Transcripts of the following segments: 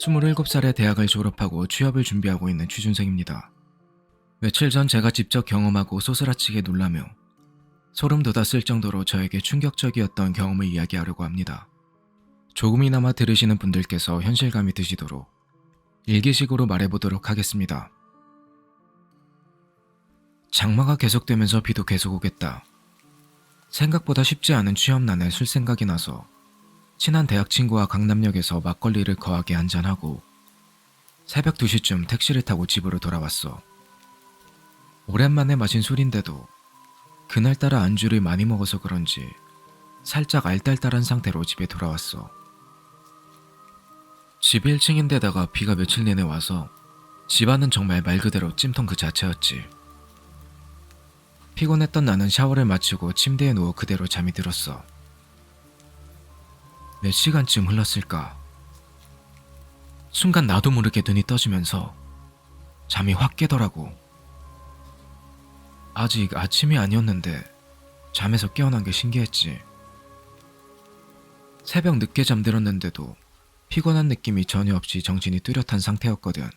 27살에 대학을 졸업하고 취업을 준비하고 있는 취준생입니다. 며칠 전 제가 직접 경험하고 소스라치게 놀라며 소름 돋았을 정도로 저에게 충격적이었던 경험을 이야기하려고 합니다. 조금이나마 들으시는 분들께서 현실감이 드시도록 일기식으로 말해보도록 하겠습니다. 장마가 계속되면서 비도 계속 오겠다. 생각보다 쉽지 않은 취업난에 술 생각이 나서 친한 대학 친구와 강남역에서 막걸리를 거하게 한잔하고 새벽 2시쯤 택시를 타고 집으로 돌아왔어. 오랜만에 마신 술인데도 그날따라 안주를 많이 먹어서 그런지 살짝 알딸딸한 상태로 집에 돌아왔어. 집 1층인데다가 비가 며칠 내내 와서 집안은 정말 말 그대로 찜통 그 자체였지. 피곤했던 나는 샤워를 마치고 침대에 누워 그대로 잠이 들었어. 몇 시간쯤 흘렀을까? 순간 나도 모르게 눈이 떠지면서 잠이 확 깨더라고. 아직 아침이 아니었는데 잠에서 깨어난 게 신기했지. 새벽 늦게 잠들었는데도 피곤한 느낌이 전혀 없이 정신이 뚜렷한 상태였거든.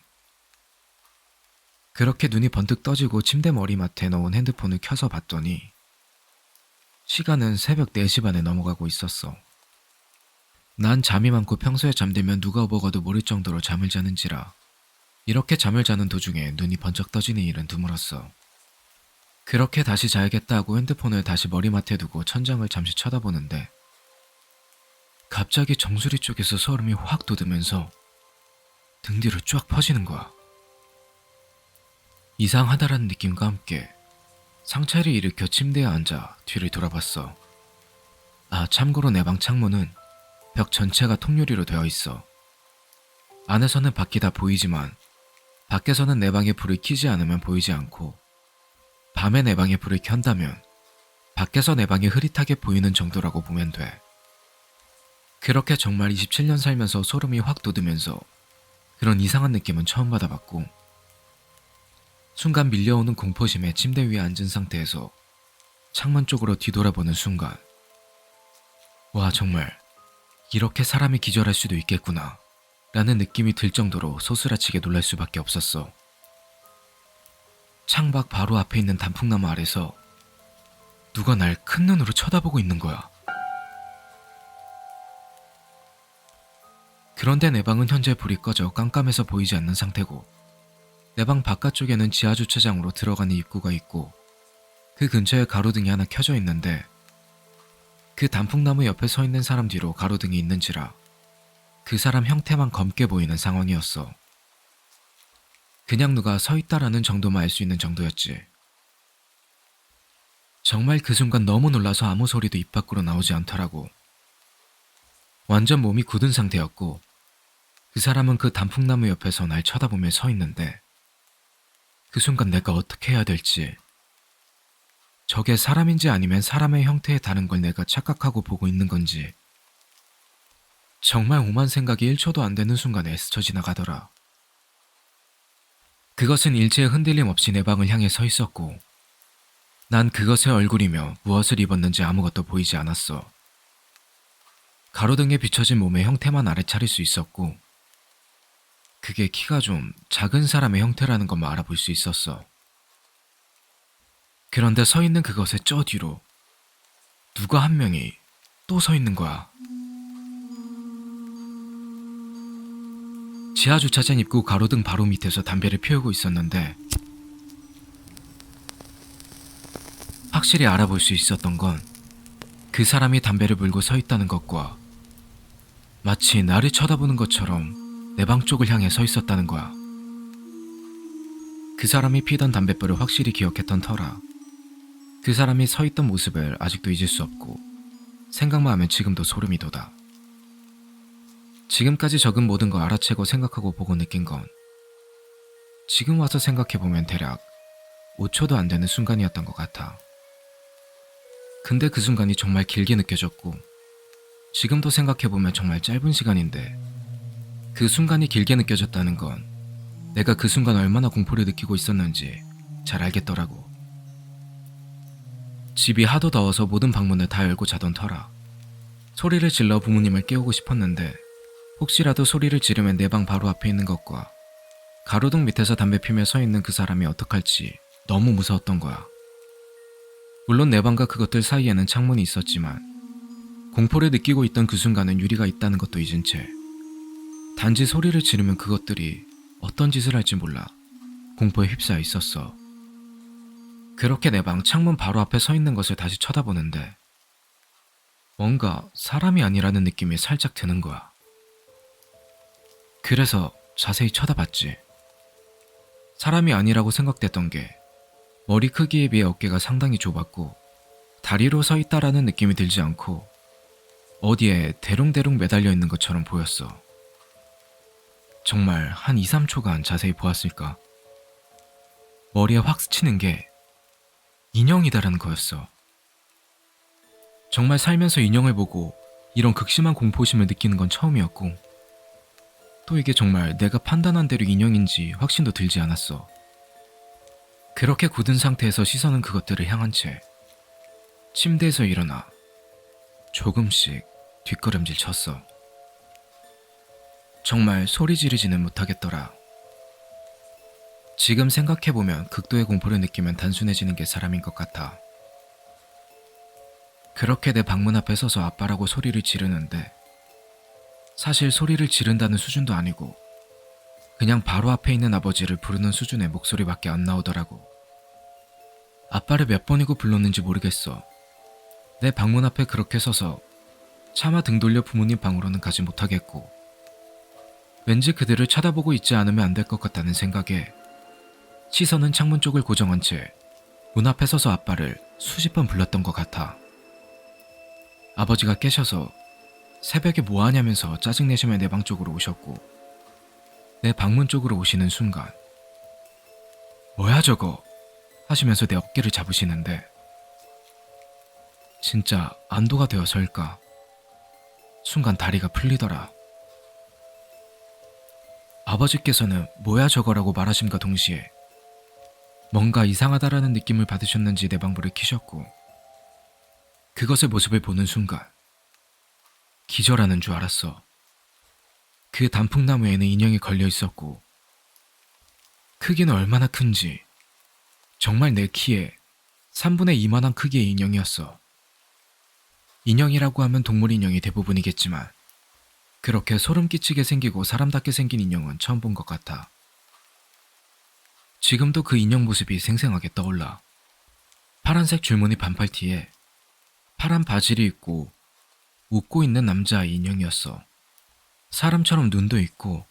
그렇게 눈이 번뜩 떠지고 침대 머리맡에 넣은 핸드폰을 켜서 봤더니 시간은 새벽 4시 반에 넘어가고 있었어. 난 잠이 많고 평소에 잠들면 누가 먹어도 모를 정도로 잠을 자는지라 이렇게 잠을 자는 도중에 눈이 번쩍 떠지는 일은 드물었어. 그렇게 다시 자야겠다 하고 핸드폰을 다시 머리맡에 두고 천장을 잠시 쳐다보는데 갑자기 정수리 쪽에서 소름이 확 돋으면서 등 뒤로 쫙 퍼지는 거야. 이상하다라는 느낌과 함께 상체를 일으켜 침대에 앉아 뒤를 돌아봤어. 참고로 내 방 창문은 벽 전체가 통유리로 되어 있어. 안에서는 밖이 다 보이지만 밖에서는 내 방에 불을 켜지 않으면 보이지 않고 밤에 내 방에 불을 켠다면 밖에서 내 방이 흐릿하게 보이는 정도라고 보면 돼. 그렇게 정말 27년 살면서 소름이 확 돋으면서 그런 이상한 느낌은 처음 받아봤고 순간 밀려오는 공포심에 침대 위에 앉은 상태에서 창문 쪽으로 뒤돌아보는 순간 와, 정말 이렇게 사람이 기절할 수도 있겠구나 라는 느낌이 들 정도로 소스라치게 놀랄 수밖에 없었어. 창밖 바로 앞에 있는 단풍나무 아래서 누가 날 큰 눈으로 쳐다보고 있는 거야. 그런데 내 방은 현재 불이 꺼져 깜깜해서 보이지 않는 상태고 내 방 바깥쪽에는 지하주차장으로 들어가는 입구가 있고 그 근처에 가로등이 하나 켜져 있는데 그 단풍나무 옆에 서 있는 사람 뒤로 가로등이 있는지라 그 사람 형태만 검게 보이는 상황이었어. 그냥 누가 서 있다라는 정도만 알 수 있는 정도였지. 정말 그 순간 너무 놀라서 아무 소리도 입 밖으로 나오지 않더라고. 완전 몸이 굳은 상태였고 그 사람은 그 단풍나무 옆에서 날 쳐다보며 서 있는데 그 순간 내가 어떻게 해야 될지, 저게 사람인지 아니면 사람의 형태에 다른 걸 내가 착각하고 보고 있는 건지 정말 오만 생각이 1초도 안 되는 순간에 스쳐 지나가더라. 그것은 일체의 흔들림 없이 내 방을 향해 서 있었고 난 그것의 얼굴이며 무엇을 입었는지 아무것도 보이지 않았어. 가로등에 비춰진 몸의 형태만 알아차릴 수 있었고 그게 키가 좀 작은 사람의 형태라는 것만 알아볼 수 있었어. 그런데 서 있는 그것의 저 뒤로 누가 한 명이 또 서 있는 거야. 지하주차장 입구 가로등 바로 밑에서 담배를 피우고 있었는데 확실히 알아볼 수 있었던 건 그 사람이 담배를 물고 서 있다는 것과 마치 나를 쳐다보는 것처럼 내 방 쪽을 향해 서 있었다는 거야. 그 사람이 피던 담뱃불을 확실히 기억했던 터라 그 사람이 서 있던 모습을 아직도 잊을 수 없고 생각만 하면 지금도 소름이 돋아. 지금까지 적은 모든 걸 알아채고 생각하고 보고 느낀 건 지금 와서 생각해보면 대략 5초도 안 되는 순간이었던 것 같아. 근데 그 순간이 정말 길게 느껴졌고 지금도 생각해보면 정말 짧은 시간인데 그 순간이 길게 느껴졌다는 건 내가 그 순간 얼마나 공포를 느끼고 있었는지 잘 알겠더라고. 집이 하도 더워서 모든 방문을 다 열고 자던 터라 소리를 질러 부모님을 깨우고 싶었는데 혹시라도 소리를 지르면 내 방 바로 앞에 있는 것과 가로등 밑에서 담배 피며 서 있는 그 사람이 어떡할지 너무 무서웠던 거야. 물론 내 방과 그것들 사이에는 창문이 있었지만 공포를 느끼고 있던 그 순간은 유리가 있다는 것도 잊은 채 단지 소리를 지르면 그것들이 어떤 짓을 할지 몰라 공포에 휩싸여 있었어. 그렇게 내 방 창문 바로 앞에 서 있는 것을 다시 쳐다보는데 뭔가 사람이 아니라는 느낌이 살짝 드는 거야. 그래서 자세히 쳐다봤지. 사람이 아니라고 생각됐던 게 머리 크기에 비해 어깨가 상당히 좁았고 다리로 서 있다라는 느낌이 들지 않고 어디에 대롱대롱 매달려 있는 것처럼 보였어. 정말 한 2, 3초간 자세히 보았을까? 머리에 확 스치는 게 인형이다라는 거였어. 정말 살면서 인형을 보고 이런 극심한 공포심을 느끼는 건 처음이었고 또 이게 정말 내가 판단한 대로 인형인지 확신도 들지 않았어. 그렇게 굳은 상태에서 시선은 그것들을 향한 채 침대에서 일어나 조금씩 뒷걸음질 쳤어. 정말 소리 지르지는 못하겠더라. 지금 생각해보면 극도의 공포를 느끼면 단순해지는 게 사람인 것 같아. 그렇게 내 방문 앞에 서서 아빠라고 소리를 지르는데 사실 소리를 지른다는 수준도 아니고 그냥 바로 앞에 있는 아버지를 부르는 수준의 목소리밖에 안 나오더라고. 아빠를 몇 번이고 불렀는지 모르겠어. 내 방문 앞에 그렇게 서서 차마 등 돌려 부모님 방으로는 가지 못하겠고 왠지 그들을 쳐다보고 있지 않으면 안 될 것 같다는 생각에 시선은 창문 쪽을 고정한 채 문 앞에 서서 아빠를 수십 번 불렀던 것 같아. 아버지가 깨셔서 새벽에 뭐하냐면서 짜증내시며 내 방 쪽으로 오셨고 내 방문 쪽으로 오시는 순간 뭐야 저거 하시면서 내 어깨를 잡으시는데 진짜 안도가 되어서일까 순간 다리가 풀리더라. 아버지께서는 뭐야 저거라고 말하심과 동시에 뭔가 이상하다라는 느낌을 받으셨는지 내 방불을 켜셨고 그것의 모습을 보는 순간 기절하는 줄 알았어. 그 단풍나무에는 인형이 걸려 있었고 크기는 얼마나 큰지 정말 내 키에 3분의 2만한 크기의 인형이었어. 인형이라고 하면 동물 인형이 대부분이겠지만 그렇게 소름 끼치게 생기고 사람답게 생긴 인형은 처음 본 것 같아. 지금도 그 인형 모습이 생생하게 떠올라. 파란색 줄무늬 반팔티에 파란 바지를 입고 웃고 있는 남자아이 인형이었어. 사람처럼 눈도 있고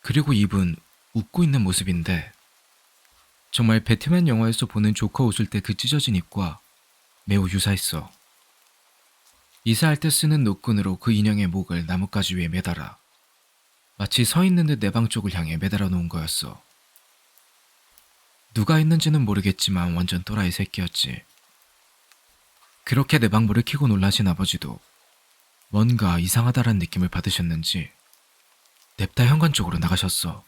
그리고 입은 웃고 있는 모습인데 정말 배트맨 영화에서 보는 조커 웃을 때 그 찢어진 입과 매우 유사했어. 이사할 때 쓰는 노끈으로 그 인형의 목을 나뭇가지 위에 매달아 마치 서 있는 듯 내 방 쪽을 향해 매달아 놓은 거였어. 누가 있는지는 모르겠지만 완전 또라이 새끼였지. 그렇게 내 방불을 켜고 놀라신 아버지도 뭔가 이상하다란 느낌을 받으셨는지 냅다 현관 쪽으로 나가셨어.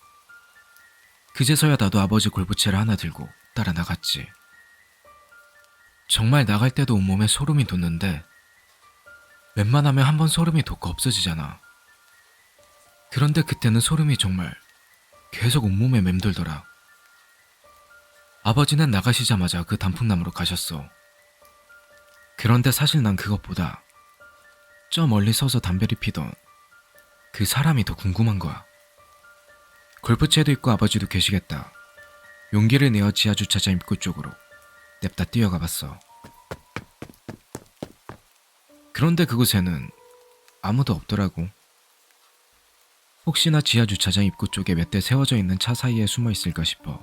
그제서야 나도 아버지 골부채를 하나 들고 따라 나갔지. 정말 나갈 때도 온몸에 소름이 돋는데 웬만하면 한번 소름이 돋고 없어지잖아. 그런데 그때는 소름이 정말 계속 온몸에 맴돌더라. 아버지는 나가시자마자 그 단풍나무로 가셨어. 그런데 사실 난 그것보다 저 멀리 서서 담배를 피던 그 사람이 더 궁금한 거야. 골프채도 있고 아버지도 계시겠다. 용기를 내어 지하주차장 입구 쪽으로 냅다 뛰어가 봤어. 그런데 그곳에는 아무도 없더라고. 혹시나 지하주차장 입구 쪽에 몇 대 세워져 있는 차 사이에 숨어 있을까 싶어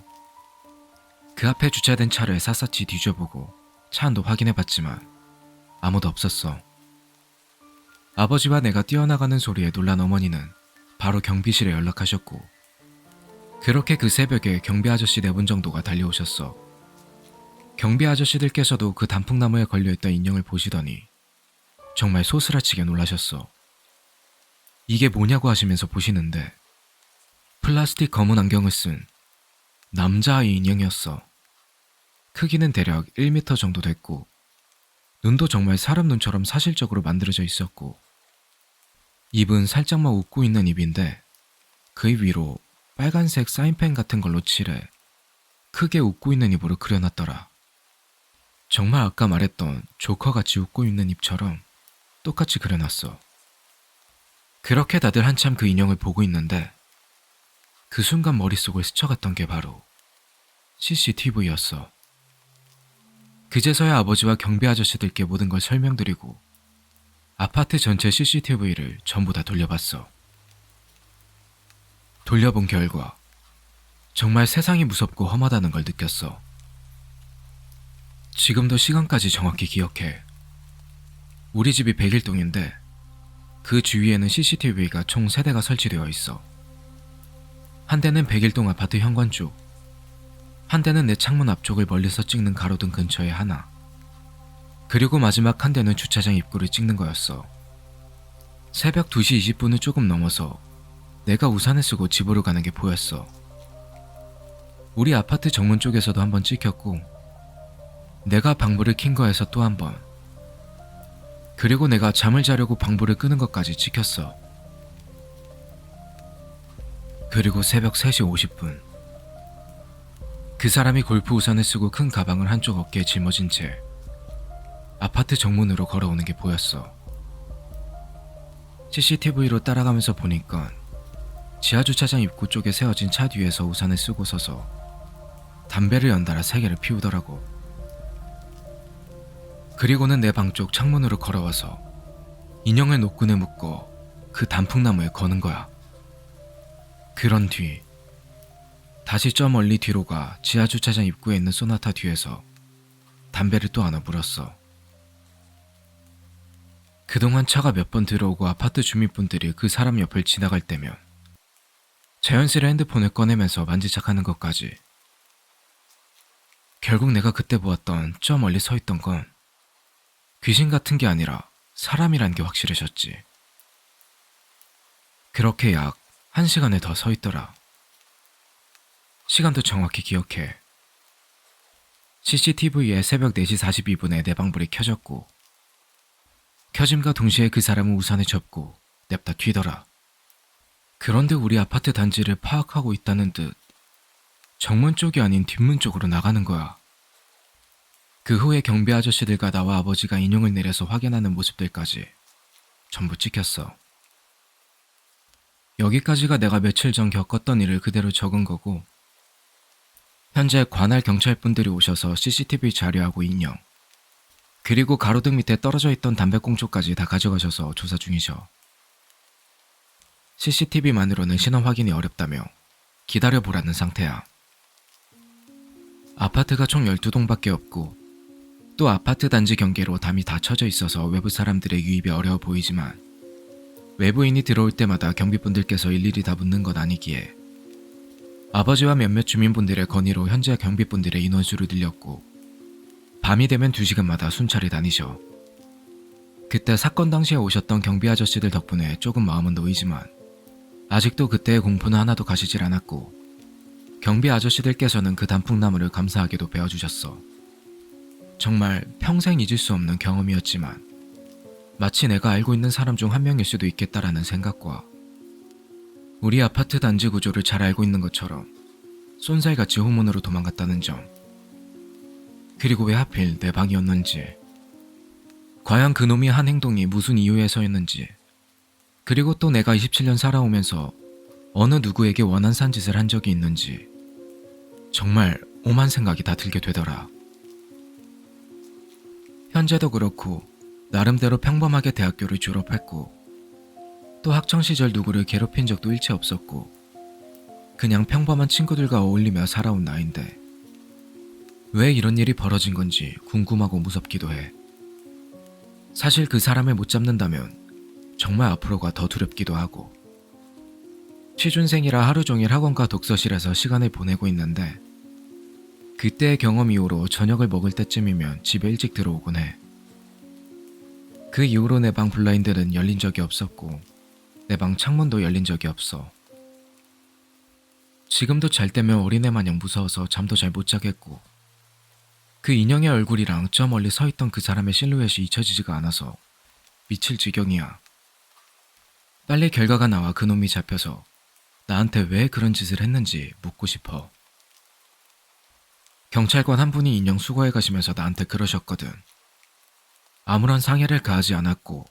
그 앞에 주차된 차를 샅샅이 뒤져보고 차 안도 확인해봤지만 아무도 없었어. 아버지와 내가 뛰어나가는 소리에 놀란 어머니는 바로 경비실에 연락하셨고 그렇게 그 새벽에 경비 아저씨 4분 정도가 달려오셨어. 경비 아저씨들께서도 그 단풍나무에 걸려있던 인형을 보시더니 정말 소스라치게 놀라셨어. 이게 뭐냐고 하시면서 보시는데 플라스틱 검은 안경을 쓴 남자아이 인형이었어. 크기는 대략 1m 정도 됐고 눈도 정말 사람 눈처럼 사실적으로 만들어져 있었고 입은 살짝만 웃고 있는 입인데 그 입 위로 빨간색 사인펜 같은 걸로 칠해 크게 웃고 있는 입으로 그려놨더라. 정말 아까 말했던 조커같이 웃고 있는 입처럼 똑같이 그려놨어. 그렇게 다들 한참 그 인형을 보고 있는데 그 순간 머릿속을 스쳐갔던 게 바로 CCTV였어. 그제서야 아버지와 경비 아저씨들께 모든 걸 설명드리고 아파트 전체 CCTV를 전부 다 돌려봤어. 돌려본 결과 정말 세상이 무섭고 험하다는 걸 느꼈어. 지금도 시간까지 정확히 기억해. 우리 집이 101동인데 그 주위에는 CCTV가 총 3대가 설치되어 있어. 한 대는 101동 아파트 현관 쪽, 한 대는 내 창문 앞쪽을 멀리서 찍는 가로등 근처에 하나, 그리고 마지막 한 대는 주차장 입구를 찍는 거였어. 새벽 2시 20분을 조금 넘어서 내가 우산을 쓰고 집으로 가는 게 보였어. 우리 아파트 정문 쪽에서도 한번 찍혔고 내가 방불을 킨 거에서 또 한 번, 그리고 내가 잠을 자려고 방불을 끄는 것까지 찍혔어. 그리고 새벽 3시 50분 그 사람이 골프 우산을 쓰고 큰 가방을 한쪽 어깨에 짊어진 채 아파트 정문으로 걸어오는 게 보였어. CCTV로 따라가면서 보니까 지하주차장 입구 쪽에 세워진 차 뒤에서 우산을 쓰고 서서 담배를 연달아 3개를 피우더라고. 그리고는 내 방 쪽 창문으로 걸어와서 인형을 노끈에 묶어 그 단풍나무에 거는 거야. 그런 뒤 다시 저 멀리 뒤로 가 지하주차장 입구에 있는 소나타 뒤에서 담배를 또 하나 물었어. 그동안 차가 몇 번 들어오고 아파트 주민분들이 그 사람 옆을 지나갈 때면 자연스레 핸드폰을 꺼내면서 만지작하는 것까지. 결국 내가 그때 보았던 저 멀리 서 있던 건 귀신 같은 게 아니라 사람이란 게 확실해졌지. 그렇게 약 1시간을 더 서 있더라. 시간도 정확히 기억해. CCTV에 새벽 4시 42분에 내 방불이 켜졌고 켜짐과 동시에 그 사람은 우산을 접고 냅다 튀더라. 그런데 우리 아파트 단지를 파악하고 있다는 듯 정문 쪽이 아닌 뒷문 쪽으로 나가는 거야. 그 후에 경비 아저씨들과 나와 아버지가 인형을 내려서 확인하는 모습들까지 전부 찍혔어. 여기까지가 내가 며칠 전 겪었던 일을 그대로 적은 거고 현재 관할 경찰분들이 오셔서 CCTV 자료하고 인형, 그리고 가로등 밑에 떨어져 있던 담배꽁초까지 다 가져가셔서 조사 중이셔. CCTV만으로는 신원 확인이 어렵다며 기다려보라는 상태야. 아파트가 총 12동밖에 없고 또 아파트 단지 경계로 담이 다 쳐져 있어서 외부 사람들의 유입이 어려워 보이지만 외부인이 들어올 때마다 경비분들께서 일일이 다 묻는 건 아니기에 아버지와 몇몇 주민분들의 건의로 현재 경비분들의 인원수를 늘렸고 밤이 되면 2시간마다 순찰이 다니셔. 그때 사건 당시에 오셨던 경비 아저씨들 덕분에 조금 마음은 놓이지만 아직도 그때의 공포는 하나도 가시질 않았고 경비 아저씨들께서는 그 단풍나무를 감사하게도 베어주셨어. 정말 평생 잊을 수 없는 경험이었지만 마치 내가 알고 있는 사람 중 한 명일 수도 있겠다라는 생각과 우리 아파트 단지 구조를 잘 알고 있는 것처럼 쏜살같이 후문으로 도망갔다는 점, 그리고 왜 하필 내 방이었는지, 과연 그놈이 한 행동이 무슨 이유에서였는지, 그리고 또 내가 27년 살아오면서 어느 누구에게 원한산 짓을 한 적이 있는지 정말 오만 생각이 다 들게 되더라. 현재도 그렇고 나름대로 평범하게 대학교를 졸업했고 또 학창시절 누구를 괴롭힌 적도 일체 없었고 그냥 평범한 친구들과 어울리며 살아온 나인데 왜 이런 일이 벌어진 건지 궁금하고 무섭기도 해. 사실 그 사람을 못 잡는다면 정말 앞으로가 더 두렵기도 하고. 취준생이라 하루 종일 학원과 독서실에서 시간을 보내고 있는데 그때의 경험 이후로 저녁을 먹을 때쯤이면 집에 일찍 들어오곤 해. 그 이후로 내 방 블라인드는 열린 적이 없었고 내 방 창문도 열린 적이 없어. 지금도 잘 때면 어린애 마냥 무서워서 잠도 잘 못 자겠고 그 인형의 얼굴이랑 저 멀리 서 있던 그 사람의 실루엣이 잊혀지지가 않아서 미칠 지경이야. 빨리 결과가 나와 그놈이 잡혀서 나한테 왜 그런 짓을 했는지 묻고 싶어. 경찰관 한 분이 인형 수거해 가시면서 나한테 그러셨거든. 아무런 상해를 가하지 않았고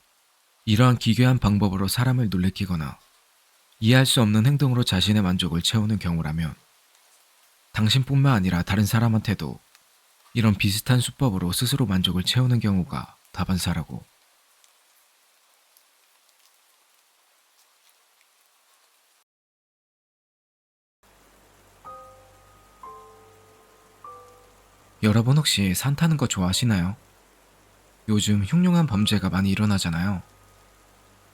이러한 기괴한 방법으로 사람을 놀래키거나 이해할 수 없는 행동으로 자신의 만족을 채우는 경우라면 당신뿐만 아니라 다른 사람한테도 이런 비슷한 수법으로 스스로 만족을 채우는 경우가 다반사라고. 여러분 혹시 산 타는 거 좋아하시나요? 요즘 흉흉한 범죄가 많이 일어나잖아요.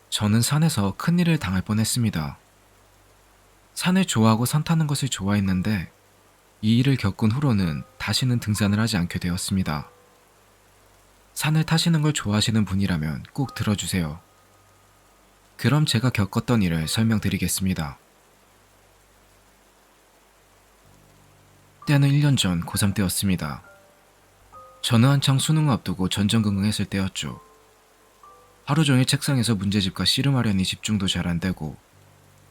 저는 산에서 큰일을 당할 뻔했습니다. 산을 좋아하고 산 타는 것을 좋아했는데 이 일을 겪은 후로는 다시는 등산을 하지 않게 되었습니다. 산을 타시는 걸 좋아하시는 분이라면 꼭 들어주세요. 그럼 제가 겪었던 일을 설명드리겠습니다. 때는 1년 전 고3 때였습니다. 저는 한창 수능을 앞두고 전전긍긍했을 때였죠. 하루 종일 책상에서 문제집과 씨름하려니 집중도 잘 안 되고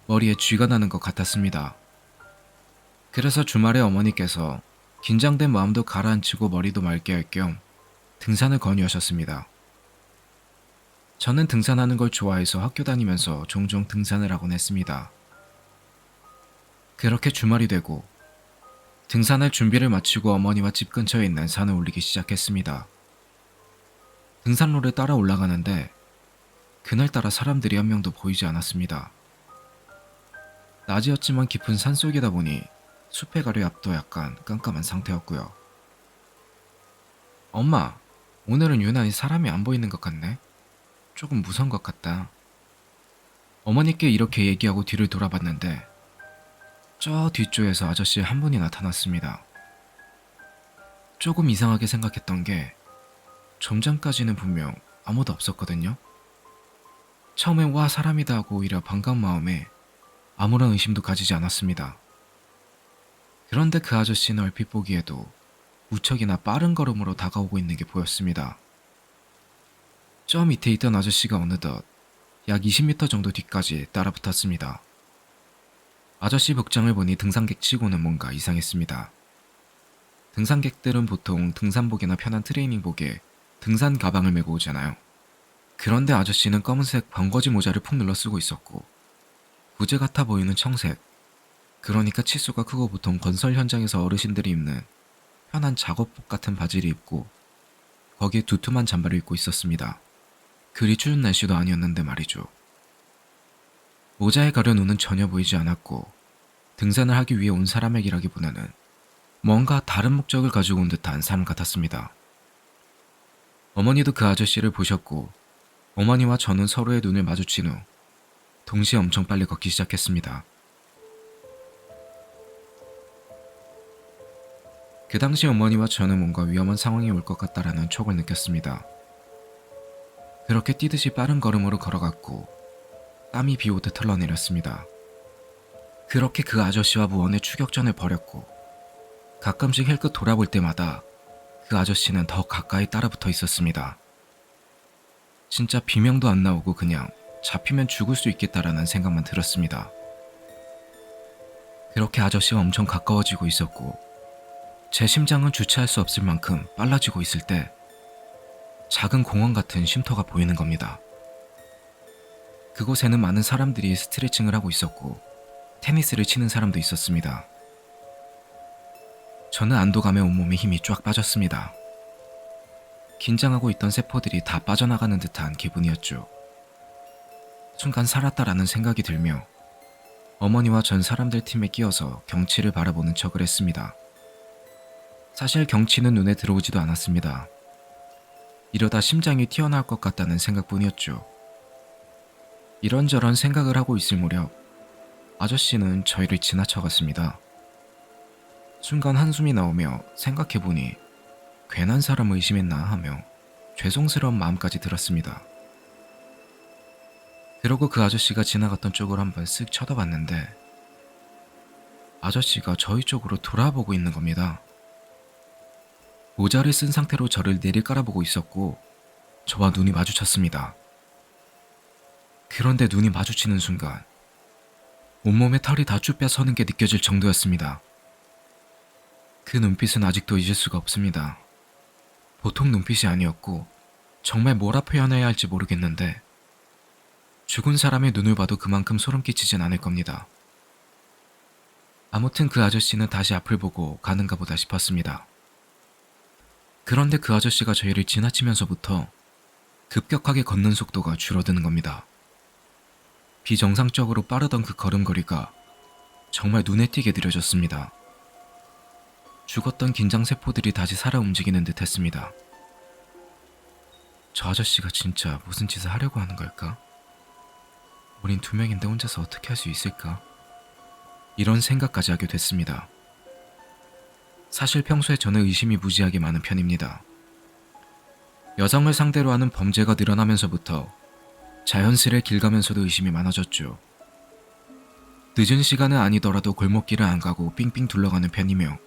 머리에 쥐가 나는 것 같았습니다. 그래서 주말에 어머니께서 긴장된 마음도 가라앉히고 머리도 맑게 할 겸 등산을 권유하셨습니다. 저는 등산하는 걸 좋아해서 학교 다니면서 종종 등산을 하곤 했습니다. 그렇게 주말이 되고 등산할 준비를 마치고 어머니와 집 근처에 있는 산을 올리기 시작했습니다. 등산로를 따라 올라가는데 그날따라 사람들이 한 명도 보이지 않았습니다. 낮이었지만 깊은 산속이다 보니 숲에 가려 앞도 약간 깜깜한 상태였고요. 엄마, 오늘은 유난히 사람이 안 보이는 것 같네. 조금 무서운 것 같다. 어머니께 이렇게 얘기하고 뒤를 돌아봤는데 저 뒤쪽에서 아저씨 한 분이 나타났습니다. 조금 이상하게 생각했던 게 좀 전까지는 분명 아무도 없었거든요. 처음엔 와 사람이다 하고 오히려 반가운 마음에 아무런 의심도 가지지 않았습니다. 그런데 그 아저씨는 얼핏 보기에도 무척이나 빠른 걸음으로 다가오고 있는 게 보였습니다. 저 밑에 있던 아저씨가 어느덧 약 20m 정도 뒤까지 따라붙었습니다. 아저씨 복장을 보니 등산객 치고는 뭔가 이상했습니다. 등산객들은 보통 등산복이나 편한 트레이닝복에 등산 가방을 메고 오잖아요. 그런데 아저씨는 검은색 번거지 모자를 푹 눌러 쓰고 있었고 구제 같아 보이는 청색, 그러니까 치수가 크고 보통 건설 현장에서 어르신들이 입는 편한 작업복 같은 바지를 입고 거기에 두툼한 잠바를 입고 있었습니다. 그리 추운 날씨도 아니었는데 말이죠. 모자에 가려 눈은 전혀 보이지 않았고 등산을 하기 위해 온 사람에게라기보다는 뭔가 다른 목적을 가지고 온 듯한 사람 같았습니다. 어머니도 그 아저씨를 보셨고 어머니와 저는 서로의 눈을 마주친 후 동시에 엄청 빨리 걷기 시작했습니다. 그 당시 어머니와 저는 뭔가 위험한 상황이 올 것 같다라는 촉을 느꼈습니다. 그렇게 뛰듯이 빠른 걸음으로 걸어갔고 땀이 비오듯 흘러내렸습니다. 그렇게 그 아저씨와 무언의 추격전을 벌였고 가끔씩 힐끗 돌아볼 때마다 그 아저씨는 더 가까이 따라붙어 있었습니다. 진짜 비명도 안 나오고 그냥 잡히면 죽을 수 있겠다라는 생각만 들었습니다. 그렇게 아저씨와 엄청 가까워지고 있었고 제 심장은 주체할 수 없을 만큼 빨라지고 있을 때 작은 공원 같은 쉼터가 보이는 겁니다. 그곳에는 많은 사람들이 스트레칭을 하고 있었고 테니스를 치는 사람도 있었습니다. 저는 안도감에 온몸에 힘이 쫙 빠졌습니다. 긴장하고 있던 세포들이 다 빠져나가는 듯한 기분이었죠. 순간 살았다라는 생각이 들며 어머니와 전 사람들 팀에 끼어서 경치를 바라보는 척을 했습니다. 사실 경치는 눈에 들어오지도 않았습니다. 이러다 심장이 튀어나올 것 같다는 생각뿐이었죠. 이런저런 생각을 하고 있을 무렵 아저씨는 저희를 지나쳐갔습니다. 순간 한숨이 나오며 생각해보니 괜한 사람을 의심했나 하며 죄송스러운 마음까지 들었습니다. 그러고 그 아저씨가 지나갔던 쪽으로 한번 쓱 쳐다봤는데 아저씨가 저희 쪽으로 돌아보고 있는 겁니다. 모자를 쓴 상태로 저를 내리깔아보고 있었고 저와 눈이 마주쳤습니다. 그런데 눈이 마주치는 순간 온몸에 털이 다 쭈뼛 서는 게 느껴질 정도였습니다. 그 눈빛은 아직도 잊을 수가 없습니다. 보통 눈빛이 아니었고 정말 뭐라 표현해야 할지 모르겠는데 죽은 사람의 눈을 봐도 그만큼 소름 끼치진 않을 겁니다. 아무튼 그 아저씨는 다시 앞을 보고 가는가 보다 싶었습니다. 그런데 그 아저씨가 저희를 지나치면서부터 급격하게 걷는 속도가 줄어드는 겁니다. 비정상적으로 빠르던 그 걸음걸이가 정말 눈에 띄게 느려졌습니다. 죽었던 긴장세포들이 다시 살아 움직이는 듯 했습니다. 저 아저씨가 진짜 무슨 짓을 하려고 하는 걸까? 우린 2명인데 혼자서 어떻게 할 수 있을까? 이런 생각까지 하게 됐습니다. 사실 평소에 저는 의심이 무지하게 많은 편입니다. 여성을 상대로 하는 범죄가 늘어나면서부터 자연스레 길 가면서도 의심이 많아졌죠. 늦은 시간은 아니더라도 골목길을 안 가고 삥삥 둘러가는 편이며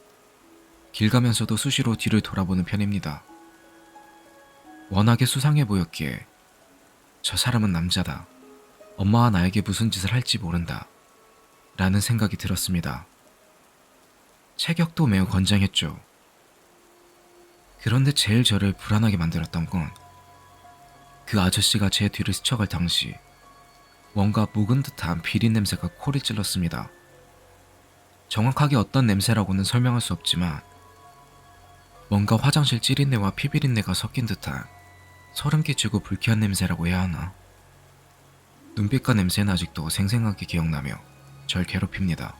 길 가면서도 수시로 뒤를 돌아보는 편입니다. 워낙에 수상해 보였기에 저 사람은 남자다. 엄마와 나에게 무슨 짓을 할지 모른다. 라는 생각이 들었습니다. 체격도 매우 건장했죠. 그런데 제일 저를 불안하게 만들었던 건 그 아저씨가 제 뒤를 스쳐갈 당시 뭔가 묵은 듯한 비린 냄새가 코를 찔렀습니다. 정확하게 어떤 냄새라고는 설명할 수 없지만 뭔가 화장실 찌린내와 피비린내가 섞인 듯한 소름 끼치고 불쾌한 냄새라고 해야 하나. 눈빛과 냄새는 아직도 생생하게 기억나며 절 괴롭힙니다.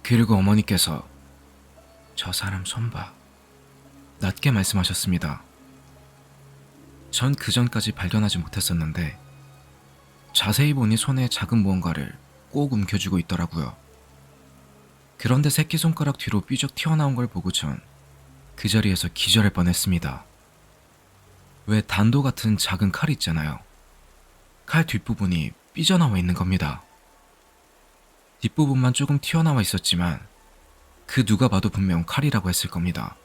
그리고 어머니께서 저 사람 손 봐. 낮게 말씀하셨습니다. 전 그전까지 발견하지 못했었는데 자세히 보니 손에 작은 무언가를 꼭 움켜쥐고 있더라고요. 그런데 새끼손가락 뒤로 삐죽 튀어나온 걸 보고 전 그 자리에서 기절할 뻔했습니다. 왜 단도 같은 작은 칼이 있잖아요. 칼 뒷부분이 삐져나와 있는 겁니다. 뒷부분만 조금 튀어나와 있었지만 그 누가 봐도 분명 칼이라고 했을 겁니다.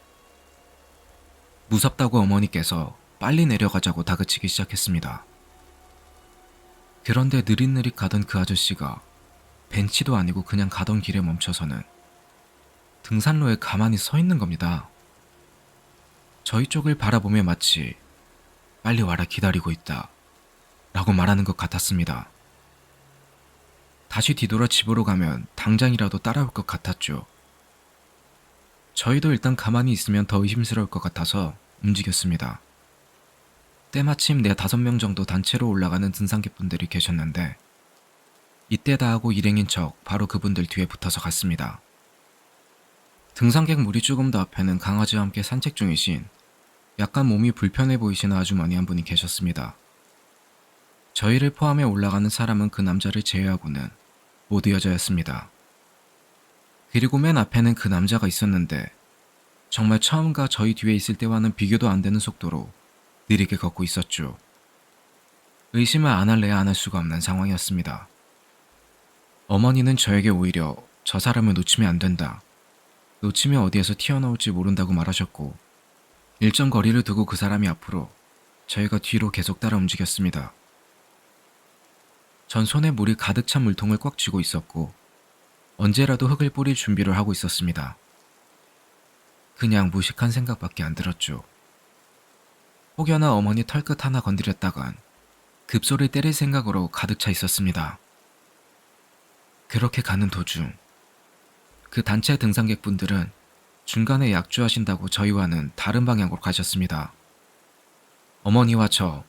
무섭다고 어머니께서 빨리 내려가자고 다그치기 시작했습니다. 그런데 느릿느릿 가던 그 아저씨가 벤치도 아니고 그냥 가던 길에 멈춰서는 등산로에 가만히 서 있는 겁니다. 저희 쪽을 바라보며 마치 빨리 와라 기다리고 있다 라고 말하는 것 같았습니다. 다시 뒤돌아 집으로 가면 당장이라도 따라올 것 같았죠. 저희도 일단 가만히 있으면 더 의심스러울 것 같아서 움직였습니다. 때마침 4-5명 정도 단체로 올라가는 등산객분들이 계셨는데 이때다 하고 일행인 척 바로 그분들 뒤에 붙어서 갔습니다. 등산객 무리 조금 더 앞에는 강아지와 함께 산책 중이신 약간 몸이 불편해 보이시는 아주머니 한 분이 계셨습니다. 저희를 포함해 올라가는 사람은 그 남자를 제외하고는 모두 여자였습니다. 그리고 맨 앞에는 그 남자가 있었는데 정말 처음과 저희 뒤에 있을 때와는 비교도 안 되는 속도로 느리게 걷고 있었죠. 의심을 안 할래야 안 할 수가 없는 상황이었습니다. 어머니는 저에게 오히려 저 사람을 놓치면 안 된다. 놓치면 어디에서 튀어나올지 모른다고 말하셨고 일정 거리를 두고 그 사람이 앞으로 저희가 뒤로 계속 따라 움직였습니다. 전 손에 물이 가득 찬 물통을 꽉 쥐고 있었고 언제라도 흙을 뿌릴 준비를 하고 있었습니다. 그냥 무식한 생각밖에 안 들었죠. 혹여나 어머니 털끝 하나 건드렸다간 급소를 때릴 생각으로 가득 차 있었습니다. 그렇게 가는 도중 그 단체 등산객분들은 중간에 약주하신다고 저희와는 다른 방향으로 가셨습니다. 어머니와 저,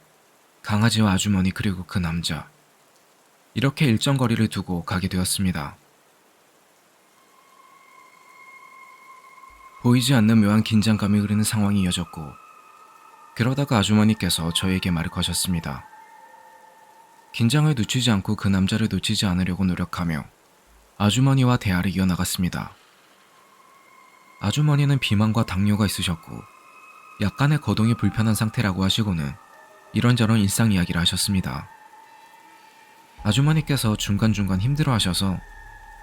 강아지와 아주머니 그리고 그 남자 이렇게 일정 거리를 두고 가게 되었습니다. 보이지 않는 묘한 긴장감이 흐르는 상황이 이어졌고 그러다가 아주머니께서 저에게 말을 거셨습니다. 긴장을 늦추지 않고 그 남자를 놓치지 않으려고 노력하며 아주머니와 대화를 이어나갔습니다. 아주머니는 비만과 당뇨가 있으셨고 약간의 거동이 불편한 상태라고 하시고는 이런저런 일상 이야기를 하셨습니다. 아주머니께서 중간중간 힘들어하셔서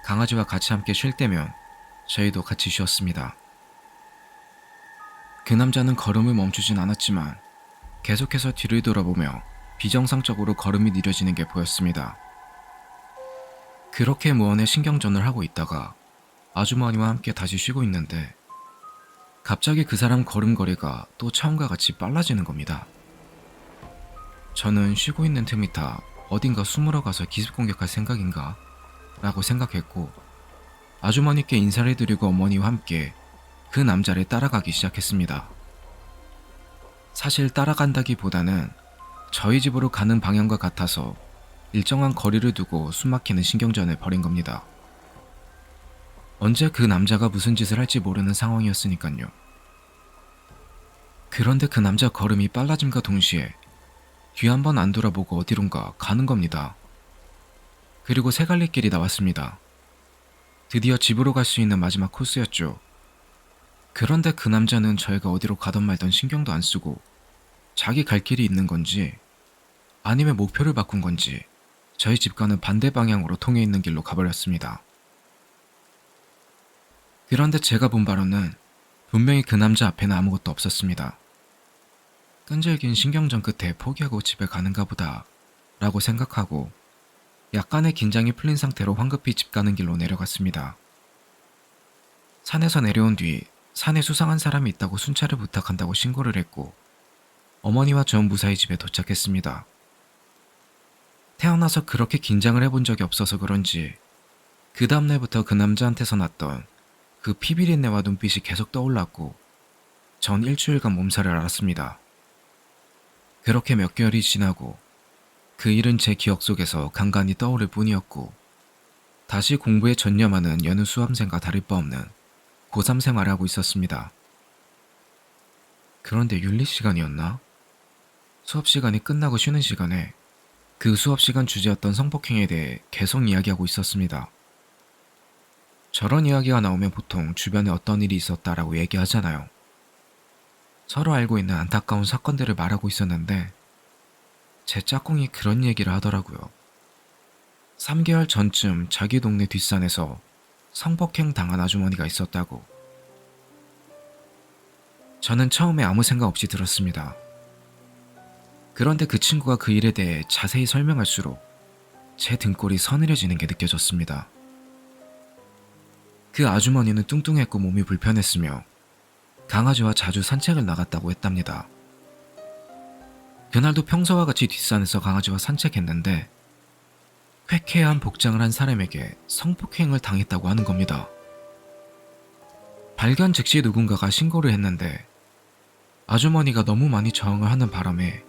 강아지와 같이 함께 쉴 때면 저희도 같이 쉬었습니다. 그 남자는 걸음을 멈추진 않았지만 계속해서 뒤를 돌아보며 비정상적으로 걸음이 느려지는 게 보였습니다. 그렇게 무언의 신경전을 하고 있다가 아주머니와 함께 다시 쉬고 있는데 갑자기 그 사람 걸음걸이가 또 처음과 같이 빨라지는 겁니다. 저는 쉬고 있는 틈이 타 어딘가 숨으러 가서 기습 공격할 생각인가? 라고 생각했고 아주머니께 인사를 드리고 어머니와 함께 그 남자를 따라가기 시작했습니다. 사실 따라간다기보다는 저희 집으로 가는 방향과 같아서 일정한 거리를 두고 숨막히는 신경전을 벌인 겁니다. 언제 그 남자가 무슨 짓을 할지 모르는 상황이었으니까요. 그런데 그 남자 걸음이 빨라짐과 동시에 뒤 한 번 안 돌아보고 어디론가 가는 겁니다. 그리고 세 갈래 길이 나왔습니다. 드디어 집으로 갈 수 있는 마지막 코스였죠. 그런데 그 남자는 저희가 어디로 가던 말던 신경도 안 쓰고 자기 갈 길이 있는 건지 아니면 목표를 바꾼 건지 저희 집과는 반대 방향으로 통해 있는 길로 가버렸습니다. 그런데 제가 본 바로는 분명히 그 남자 앞에는 아무것도 없었습니다. 끈질긴 신경전 끝에 포기하고 집에 가는가 보다 라고 생각하고 약간의 긴장이 풀린 상태로 황급히 집 가는 길로 내려갔습니다. 산에서 내려온 뒤 산에 수상한 사람이 있다고 순찰을 부탁한다고 신고를 했고 어머니와 전 무사히 집에 도착했습니다. 태어나서 그렇게 긴장을 해본 적이 없어서 그런지 그 다음날부터 그 남자한테서 났던 그 피비린내와 눈빛이 계속 떠올랐고 전 일주일간 몸살을 앓았습니다. 그렇게 몇 개월이 지나고 그 일은 제 기억 속에서 간간히 떠오를 뿐이었고 다시 공부에 전념하는 여느 수험생과 다를 바 없는 고3 생활을 하고 있었습니다. 그런데 윤리 시간이었나? 수업 시간이 끝나고 쉬는 시간에 그 수업 시간 주제였던 성폭행에 대해 계속 이야기하고 있었습니다. 저런 이야기가 나오면 보통 주변에 어떤 일이 있었다라고 얘기하잖아요. 서로 알고 있는 안타까운 사건들을 말하고 있었는데 제 짝꿍이 그런 얘기를 하더라고요. 3개월 전쯤 자기 동네 뒷산에서 성폭행 당한 아주머니가 있었다고. 저는 처음에 아무 생각 없이 들었습니다. 그런데 그 친구가 그 일에 대해 자세히 설명할수록 제 등골이 서늘해지는 게 느껴졌습니다. 그 아주머니는 뚱뚱했고 몸이 불편했으며 강아지와 자주 산책을 나갔다고 했답니다. 그날도 평소와 같이 뒷산에서 강아지와 산책했는데 쾌쾌한 복장을 한 사람에게 성폭행을 당했다고 하는 겁니다. 발견 즉시 누군가가 신고를 했는데 아주머니가 너무 많이 저항을 하는 바람에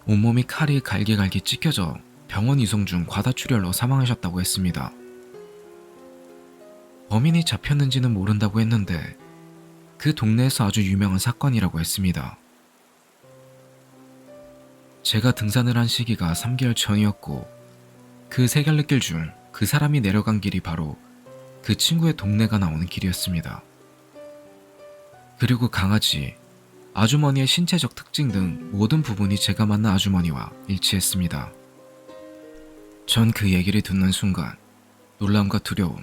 온몸이 칼이 갈기갈기 찢겨져 병원 이송 중 과다출혈로 사망하셨다고 했습니다. 범인이 잡혔는지는 모른다고 했는데 그 동네에서 아주 유명한 사건이라고 했습니다. 제가 등산을 한 시기가 3개월 전이었고 그 세 갈래길 중 그 사람이 내려간 길이 바로 그 친구의 동네가 나오는 길이었습니다. 그리고 강아지, 아주머니의 신체적 특징 등 모든 부분이 제가 만난 아주머니와 일치했습니다. 전 그 얘기를 듣는 순간 놀람과 두려움,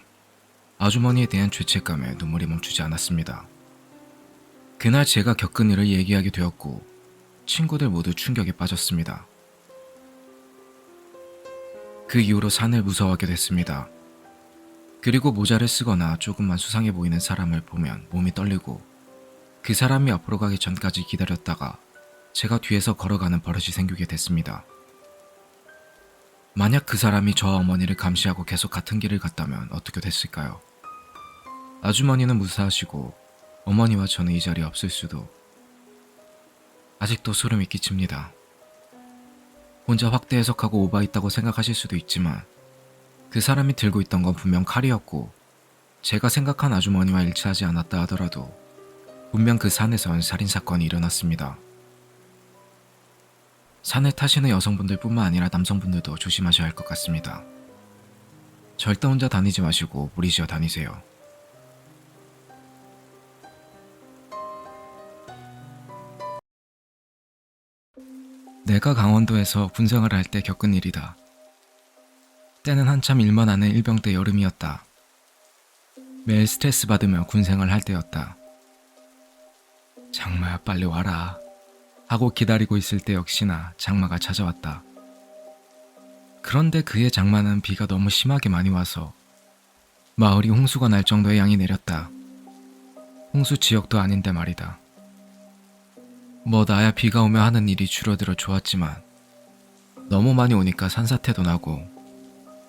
아주머니에 대한 죄책감에 눈물이 멈추지 않았습니다. 그날 제가 겪은 일을 얘기하게 되었고 친구들 모두 충격에 빠졌습니다. 그 이후로 산을 무서워하게 됐습니다. 그리고 모자를 쓰거나 조금만 수상해 보이는 사람을 보면 몸이 떨리고 그 사람이 앞으로 가기 전까지 기다렸다가 제가 뒤에서 걸어가는 버릇이 생기게 됐습니다. 만약 그 사람이 저와 어머니를 감시하고 계속 같은 길을 갔다면 어떻게 됐을까요? 아주머니는 무사하시고 어머니와 저는 이 자리에 없을 수도. 아직도 소름이 끼칩니다. 혼자 확대 해석하고 오바했다고 생각하실 수도 있지만 그 사람이 들고 있던 건 분명 칼이었고 제가 생각한 아주머니와 일치하지 않았다 하더라도 분명 그 산에선 살인사건이 일어났습니다. 산을 타시는 여성분들 뿐만 아니라 남성분들도 조심하셔야 할 것 같습니다. 절대 혼자 다니지 마시고 무리지어 다니세요. 내가 강원도에서 군생활을 할 때 겪은 일이다. 때는 한참 일만 하는 일병 때 여름이었다. 매일 스트레스 받으며 군생활을 할 때였다. 장마야 빨리 와라 하고 기다리고 있을 때 역시나 장마가 찾아왔다. 그런데 그해 장마는 비가 너무 심하게 많이 와서 마을이 홍수가 날 정도의 양이 내렸다. 홍수 지역도 아닌데 말이다. 뭐 나야 비가 오면 하는 일이 줄어들어 좋았지만 너무 많이 오니까 산사태도 나고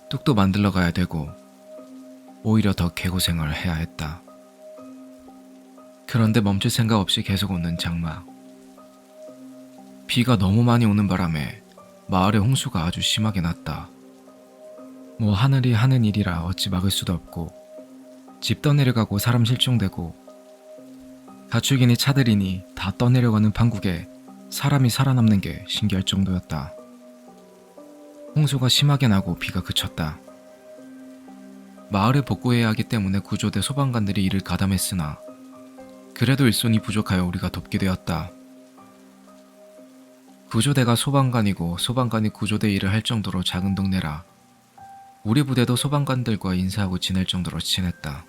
뚝도 만들러 가야 되고 오히려 더 개고생을 해야 했다. 그런데 멈출 생각 없이 계속 오는 장마. 비가 너무 많이 오는 바람에 마을에 홍수가 아주 심하게 났다. 뭐 하늘이 하는 일이라 어찌 막을 수도 없고 집 떠내려가고 사람 실종되고 가축이니 차들이니 다 떠내려가는 판국에 사람이 살아남는 게 신기할 정도였다. 홍수가 심하게 나고 비가 그쳤다. 마을에 복구해야 하기 때문에 구조대 소방관들이 일을 가담했으나 그래도 일손이 부족하여 우리가 돕게 되었다. 구조대가 소방관이고 소방관이 구조대 일을 할 정도로 작은 동네라 우리 부대도 소방관들과 인사하고 지낼 정도로 친했다.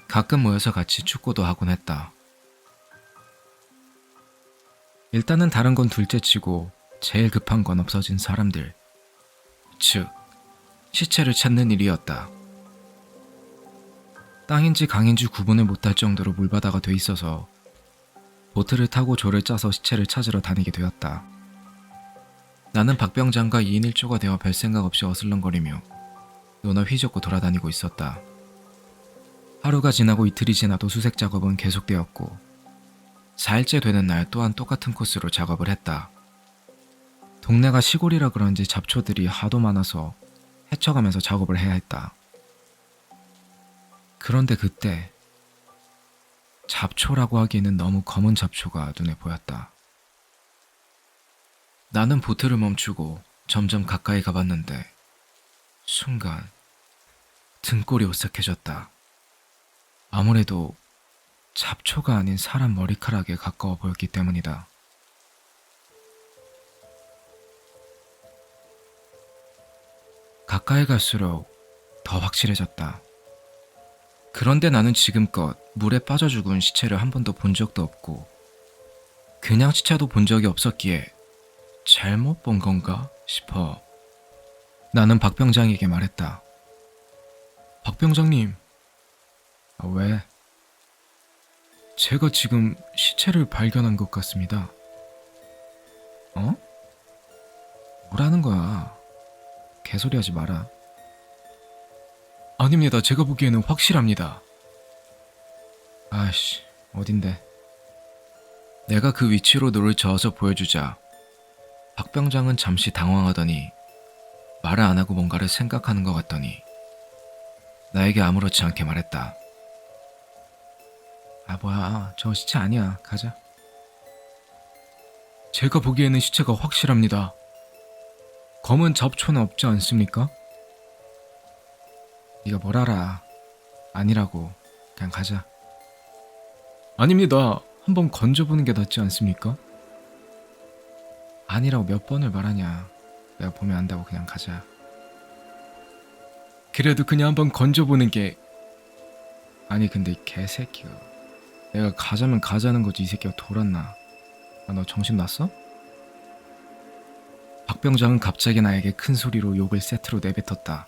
가끔 모여서 같이 축구도 하곤 했다. 일단은 다른 건 둘째치고 제일 급한 건 없어진 사람들, 즉 시체를 찾는 일이었다. 땅인지 강인지 구분을 못할 정도로 물바다가 돼 있어서 보트를 타고 조를 짜서 시체를 찾으러 다니게 되었다. 나는 박병장과 2인 1조가 되어 별 생각 없이 어슬렁거리며 노나 휘젓고 돌아다니고 있었다. 하루가 지나고 이틀이 지나도 수색 작업은 계속되었고 4일째 되는 날 또한 똑같은 코스로 작업을 했다. 동네가 시골이라 그런지 잡초들이 하도 많아서 헤쳐가면서 작업을 해야 했다. 그런데 그때 잡초라고 하기에는 너무 검은 잡초가 눈에 보였다. 나는 보트를 멈추고 점점 가까이 가봤는데 순간 등골이 오싹해졌다. 아무래도 잡초가 아닌 사람 머리카락에 가까워 보였기 때문이다. 가까이 갈수록 더 확실해졌다. 그런데 나는 지금껏 물에 빠져 죽은 시체를 한 번도 본 적도 없고 그냥 시체도 본 적이 없었기에 잘못 본 건가 싶어 나는 박병장에게 말했다. 박병장님, 왜? 제가 지금 시체를 발견한 것 같습니다. 어? 뭐라는 거야? 개소리 하지 마라. 아닙니다. 제가 보기에는 확실합니다. 아이씨, 어딘데? 내가 그 위치로 노를 저어서 보여주자 박병장은 잠시 당황하더니 말을 안 하고 뭔가를 생각하는 것 같더니 나에게 아무렇지 않게 말했다. 아 뭐야, 저 시체 아니야. 가자. 제가 보기에는 시체가 확실합니다. 검은 잡초는 없지 않습니까? 네가 뭘 알아. 아니라고. 그냥 가자. 아닙니다. 한번 건져보는 게 낫지 않습니까? 아니라고 몇 번을 말하냐. 내가 보면 안다고. 그냥 가자. 그래도 그냥 한번 건져보는 게... 아니 근데 이 개새끼가 내가 가자면 가자는 거지. 이 새끼가 돌았나. 아, 너 정신 났어? 박병장은 갑자기 나에게 큰 소리로 욕을 세트로 내뱉었다.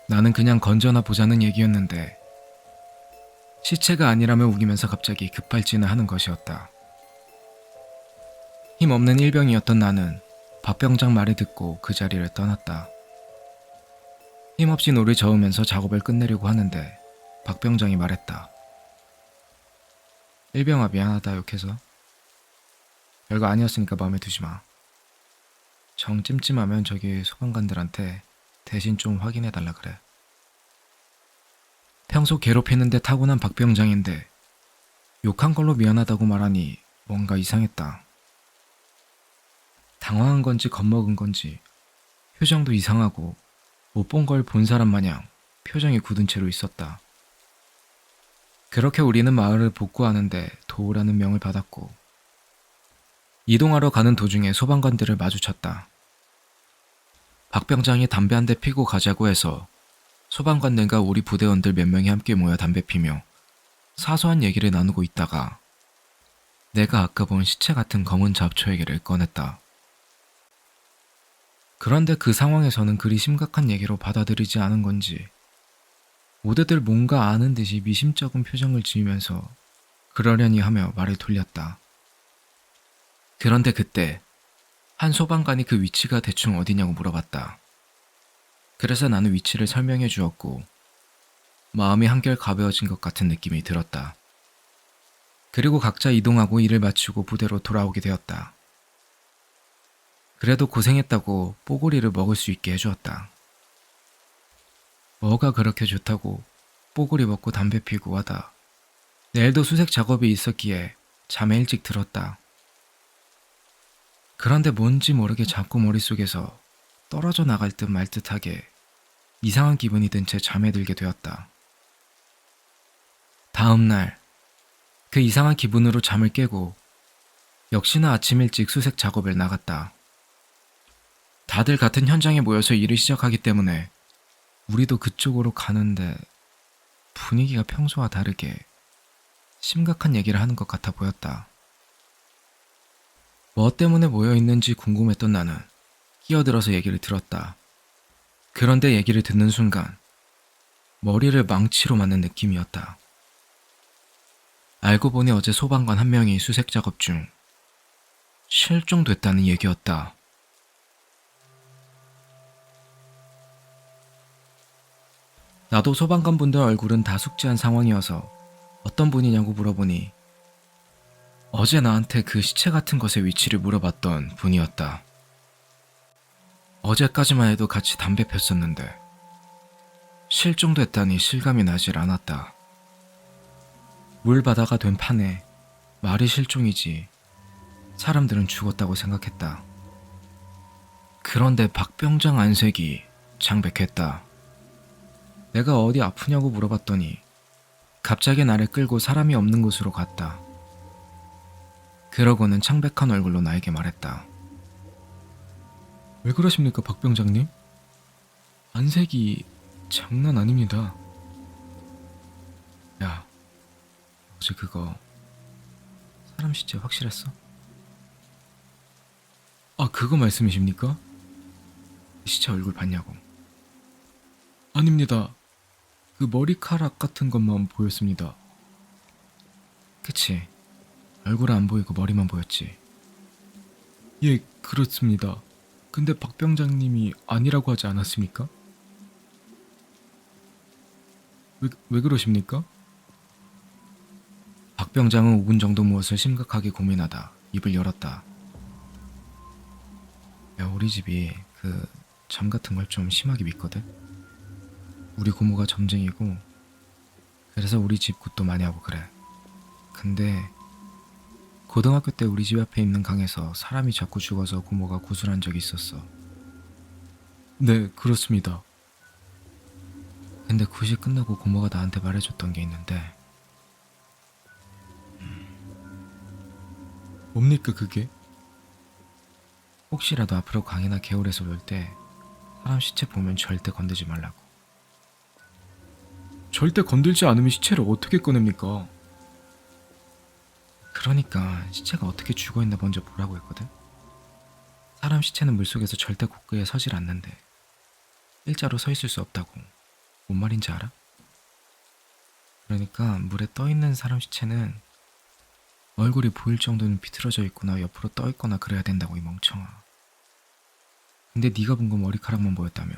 나는 그냥 건져나 보자는 얘기였는데 시체가 아니라며 우기면서 갑자기 급발진을 하는 것이었다. 힘없는 일병이었던 나는 박병장 말을 듣고 그 자리를 떠났다. 힘없이 노를 저으면서 작업을 끝내려고 하는데 박병장이 말했다. 일병아, 미안하다 욕해서. 별거 아니었으니까 마음에 두지 마. 정 찜찜하면 저기 소방관들한테 대신 좀 확인해달라 그래. 평소 괴롭히는데 타고난 박병장인데 욕한 걸로 미안하다고 말하니 뭔가 이상했다. 당황한 건지 겁먹은 건지 표정도 이상하고 못 본 걸 본 사람 마냥 표정이 굳은 채로 있었다. 그렇게 우리는 마을을 복구하는데 도우라는 명을 받았고 이동하러 가는 도중에 소방관들을 마주쳤다. 박병장이 담배 한 대 피고 가자고 해서 소방관들과 우리 부대원들 몇 명이 함께 모여 담배 피며 사소한 얘기를 나누고 있다가 내가 아까 본 시체 같은 검은 잡초 얘기를 꺼냈다. 그런데 그 상황에서는 그리 심각한 얘기로 받아들이지 않은 건지 모두들 뭔가 아는 듯이 미심쩍은 표정을 지으면서 그러려니 하며 말을 돌렸다. 그런데 그때 한 소방관이 그 위치가 대충 어디냐고 물어봤다. 그래서 나는 위치를 설명해 주었고 마음이 한결 가벼워진 것 같은 느낌이 들었다. 그리고 각자 이동하고 일을 마치고 부대로 돌아오게 되었다. 그래도 고생했다고 뽀고리를 먹을 수 있게 해주었다. 뭐가 그렇게 좋다고 뽀고리 먹고 담배 피고 하다. 내일도 수색 작업이 있었기에 잠에 일찍 들었다. 그런데 뭔지 모르게 자꾸 머릿속에서 떨어져 나갈 듯 말 듯하게 이상한 기분이 든 채 잠에 들게 되었다. 다음 날, 그 이상한 기분으로 잠을 깨고 역시나 아침 일찍 수색 작업을 나갔다. 다들 같은 현장에 모여서 일을 시작하기 때문에 우리도 그쪽으로 가는데 분위기가 평소와 다르게 심각한 얘기를 하는 것 같아 보였다. 뭐 때문에 모여 있는지 궁금했던 나는 끼어들어서 얘기를 들었다. 그런데 얘기를 듣는 순간 머리를 망치로 맞는 느낌이었다. 알고 보니 어제 소방관 한 명이 수색 작업 중 실종됐다는 얘기였다. 나도 소방관분들 얼굴은 다 숙지한 상황이어서 어떤 분이냐고 물어보니 어제 나한테 그 시체 같은 것의 위치를 물어봤던 분이었다. 어제까지만 해도 같이 담배 폈었는데 실종됐다니 실감이 나질 않았다. 물바다가 된 판에 말이 실종이지 사람들은 죽었다고 생각했다. 그런데 박병장 안색이 창백했다. 내가 어디 아프냐고 물어봤더니 갑자기 나를 끌고 사람이 없는 곳으로 갔다. 그러고는 창백한 얼굴로 나에게 말했다. 왜 그러십니까, 박병장님? 안색이 장난 아닙니다. 야, 어제 그거 사람 시체 확실했어? 아, 그거 말씀이십니까? 시체 얼굴 봤냐고. 아닙니다. 그 머리카락 같은 것만 보였습니다. 그치? 얼굴은 안 보이고 머리만 보였지. 예, 그렇습니다. 근데 박병장님이 아니라고 하지 않았습니까? 왜 그러십니까? 박병장은 5분 정도 무엇을 심각하게 고민하다 입을 열었다. 야, 우리 집이 그 점 같은 걸 좀 심하게 믿거든? 우리 고모가 점쟁이고 그래서 우리 집 굿도 많이 하고 그래. 근데 고등학교 때 우리 집 앞에 있는 강에서 사람이 자꾸 죽어서 고모가 구술한 적이 있었어. 네, 그렇습니다. 근데 굿이 끝나고 고모가 나한테 말해줬던 게 있는데 뭡니까 그게? 혹시라도 앞으로 강이나 개울에서 놀 때 사람 시체 보면 절대 건들지 말라고. 절대 건들지 않으면 시체를 어떻게 꺼냅니까? 그러니까 시체가 어떻게 죽어있나 먼저 보라고 했거든? 사람 시체는 물속에서 절대 곧그에 서질 않는데 일자로 서 있을 수 없다고. 뭔 말인지 알아? 그러니까 물에 떠있는 사람 시체는 얼굴이 보일 정도는 비틀어져 있거나 옆으로 떠 있거나 그래야 된다고, 이 멍청아. 근데 네가 본 건 머리카락만 보였다며.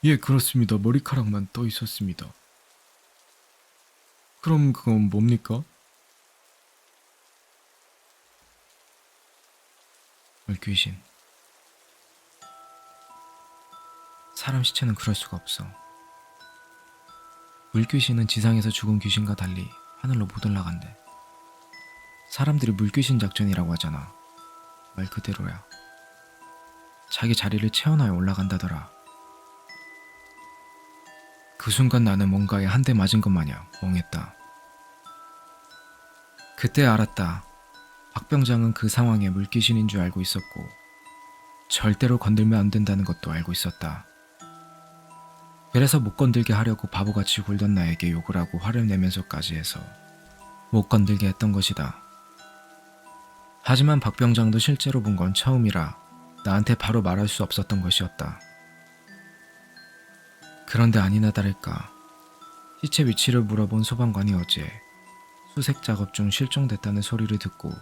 예, 그렇습니다. 머리카락만 떠 있었습니다. 그럼 그건 뭡니까? 물귀신. 사람 시체는 그럴 수가 없어. 물귀신은 지상에서 죽은 귀신과 달리 하늘로 못 올라간대. 사람들이 물귀신 작전이라고 하잖아. 말 그대로야. 자기 자리를 채워놔야 올라간다더라. 그 순간 나는 뭔가에 한 대 맞은 것 마냥 멍했다. 그때 알았다. 박병장은 그 상황에 물귀신인 줄 알고 있었고 절대로 건들면 안 된다는 것도 알고 있었다. 그래서 못 건들게 하려고 바보같이 굴던 나에게 욕을 하고 화를 내면서까지 해서 못 건들게 했던 것이다. 하지만 박 병장도 실제로 본 건 처음이라 나한테 바로 말할 수 없었던 것이었다. 그런데 아니나 다를까 시체 위치를 물어본 소방관이 어제 수색 작업 중 실종됐다는 소리를 듣고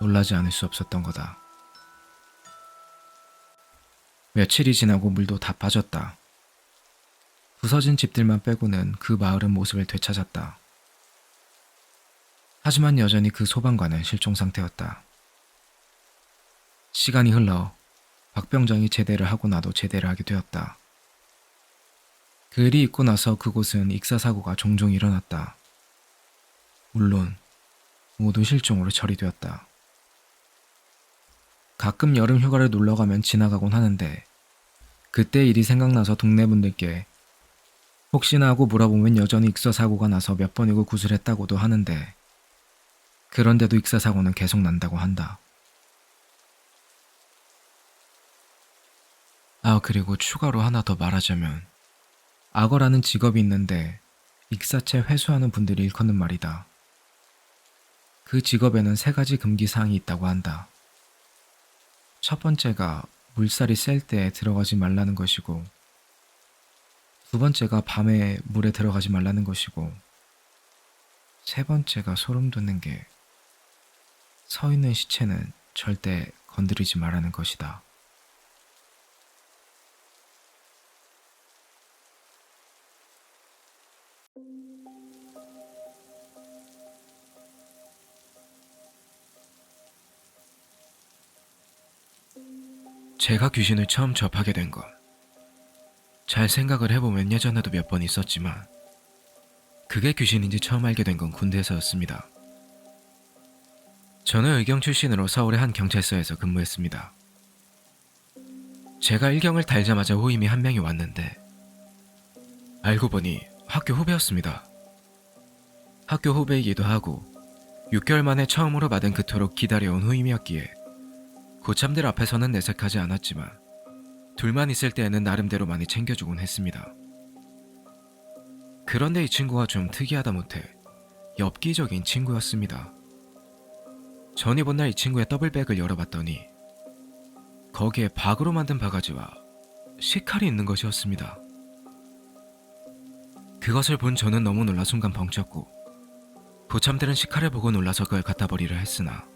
놀라지 않을 수 없었던 거다. 며칠이 지나고 물도 다 빠졌다. 부서진 집들만 빼고는 그 마을은 모습을 되찾았다. 하지만 여전히 그 소방관은 실종 상태였다. 시간이 흘러 박 병장이 제대를 하고 나도 제대를 하게 되었다. 그 일이 있고 나서 그곳은 익사사고가 종종 일어났다. 물론 모두 실종으로 처리되었다. 가끔 여름 휴가를 놀러 가면 지나가곤 하는데 그때 일이 생각나서 동네 분들께 혹시나 하고 물어보면 여전히 익사사고가 나서 몇 번이고 구술했다고도 하는데 그런데도 익사사고는 계속 난다고 한다. 그리고 추가로 하나 더 말하자면 악어라는 직업이 있는데 익사체 회수하는 분들이 일컫는 말이다. 그 직업에는 3가지 금기사항이 있다고 한다. 첫 번째가 물살이 셀 때 들어가지 말라는 것이고, 두 번째가 밤에 물에 들어가지 말라는 것이고, 세 번째가 소름 돋는 게 서 있는 시체는 절대 건드리지 말라는 것이다. 제가 귀신을 처음 접하게 된 건 잘 생각을 해보면 예전에도 몇 번 있었지만 그게 귀신인지 처음 알게 된 건 군대에서였습니다. 저는 의경 출신으로 서울의 한 경찰서에서 근무했습니다. 제가 일경을 달자마자 후임이 한 명이 왔는데 알고 보니 학교 후배였습니다. 학교 후배이기도 하고 6개월 만에 처음으로 받은 그토록 기다려온 후임이었기에 고참들 앞에서는 내색하지 않았지만 둘만 있을 때에는 나름대로 많이 챙겨주곤 했습니다. 그런데 이 친구가 좀 특이하다 못해 엽기적인 친구였습니다. 전이 본 날 이 친구의 더블백을 열어봤더니 거기에 박으로 만든 바가지와 식칼이 있는 것이었습니다. 그것을 본 저는 너무 놀라 순간 벙쪘고 고참들은 식칼을 보고 놀라서 그걸 갖다 버리려 했으나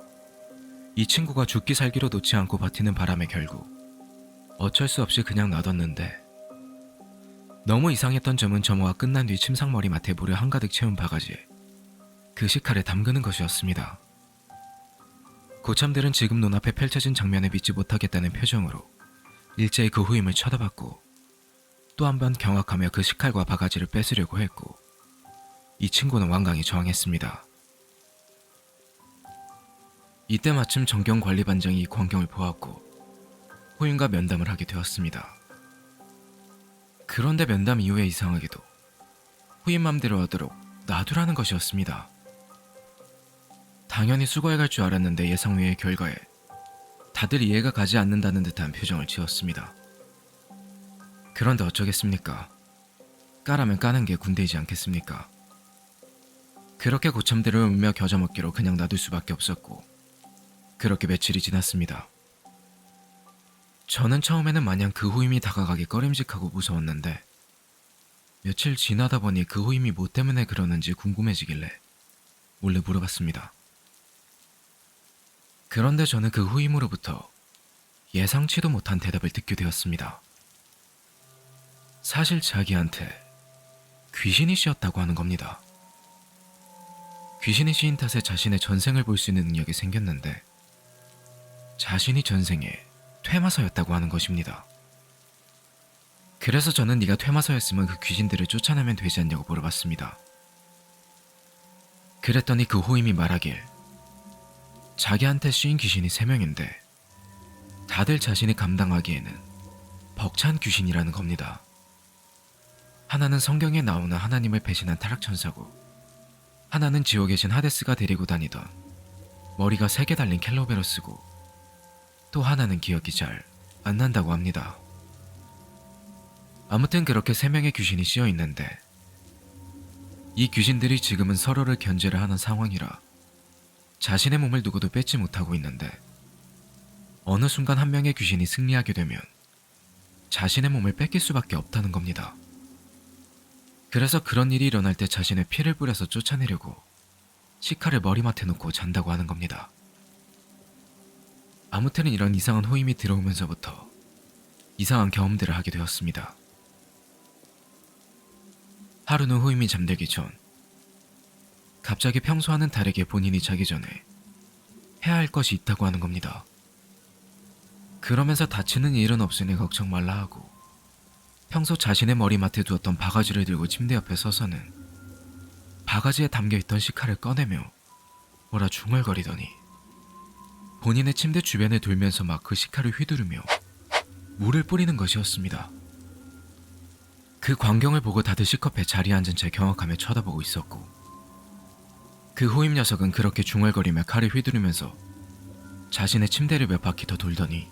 이 친구가 죽기 살기로 놓지 않고 버티는 바람에 결국 어쩔 수 없이 그냥 놔뒀는데 너무 이상했던 점은 점호가 끝난 뒤 침상머리맡에 무려 한가득 채운 바가지에 그 식칼을 담그는 것이었습니다. 고참들은 지금 눈앞에 펼쳐진 장면을 믿지 못하겠다는 표정으로 일제히 그 후임을 쳐다봤고 또 한 번 경악하며 그 식칼과 바가지를 뺏으려고 했고 이 친구는 완강히 저항했습니다. 이때 마침 정경관리반장이 이 광경을 보았고 후임과 면담을 하게 되었습니다. 그런데 면담 이후에 이상하게도 후임 맘대로 하도록 놔두라는 것이었습니다. 당연히 수거해갈 줄 알았는데 예상 외의 결과에 다들 이해가 가지 않는다는 듯한 표정을 지었습니다. 그런데 어쩌겠습니까? 까라면 까는 게 군대이지 않겠습니까? 그렇게 고참들을 울며 겨져먹기로 그냥 놔둘 수밖에 없었고 그렇게 며칠이 지났습니다. 저는 처음에는 마냥 그 후임이 다가가기 꺼림직하고 무서웠는데 며칠 지나다 보니 그 후임이 뭐 때문에 그러는지 궁금해지길래 몰래 물어봤습니다. 그런데 저는 그 후임으로부터 예상치도 못한 대답을 듣게 되었습니다. 사실 자기한테 귀신이 씌었다고 하는 겁니다. 귀신이 씌인 탓에 자신의 전생을 볼 수 있는 능력이 생겼는데 자신이 전생에 퇴마사였다고 하는 것입니다. 그래서 저는 네가 퇴마사였으면 그 귀신들을 쫓아내면 되지 않냐고 물어봤습니다. 그랬더니 그 후임이 말하길 자기한테 씌인 귀신이 3명인데 다들 자신이 감당하기에는 벅찬 귀신이라는 겁니다. 하나는 성경에 나오는 하나님을 배신한 타락천사고 하나는 지옥에 계신 하데스가 데리고 다니던 머리가 3개 달린 켈로베로스고 또 하나는 기억이 잘 안 난다고 합니다. 아무튼 그렇게 3명의 귀신이 씌어 있는데 이 귀신들이 지금은 서로를 견제를 하는 상황이라 자신의 몸을 누구도 뺏지 못하고 있는데 어느 순간 한 명의 귀신이 승리하게 되면 자신의 몸을 뺏길 수밖에 없다는 겁니다. 그래서 그런 일이 일어날 때 자신의 피를 뿌려서 쫓아내려고 시카를 머리맡에 놓고 잔다고 하는 겁니다. 아무튼 이런 이상한 호임이 들어오면서부터 이상한 경험들을 하게 되었습니다. 하루는 호임이 잠들기 전 갑자기 평소와는 다르게 본인이 자기 전에 해야 할 것이 있다고 하는 겁니다. 그러면서 다치는 일은 없으니 걱정 말라 하고 평소 자신의 머리맡에 두었던 바가지를 들고 침대 옆에 서서는 바가지에 담겨있던 시카를 꺼내며 뭐라 중얼거리더니 본인의 침대 주변을 돌면서 막 그 시카를 휘두르며 물을 뿌리는 것이었습니다. 그 광경을 보고 다들 시커패 자리에 앉은 채 경악하며 쳐다보고 있었고 그 호임 녀석은 그렇게 중얼거리며 칼을 휘두르면서 자신의 침대를 몇 바퀴 더 돌더니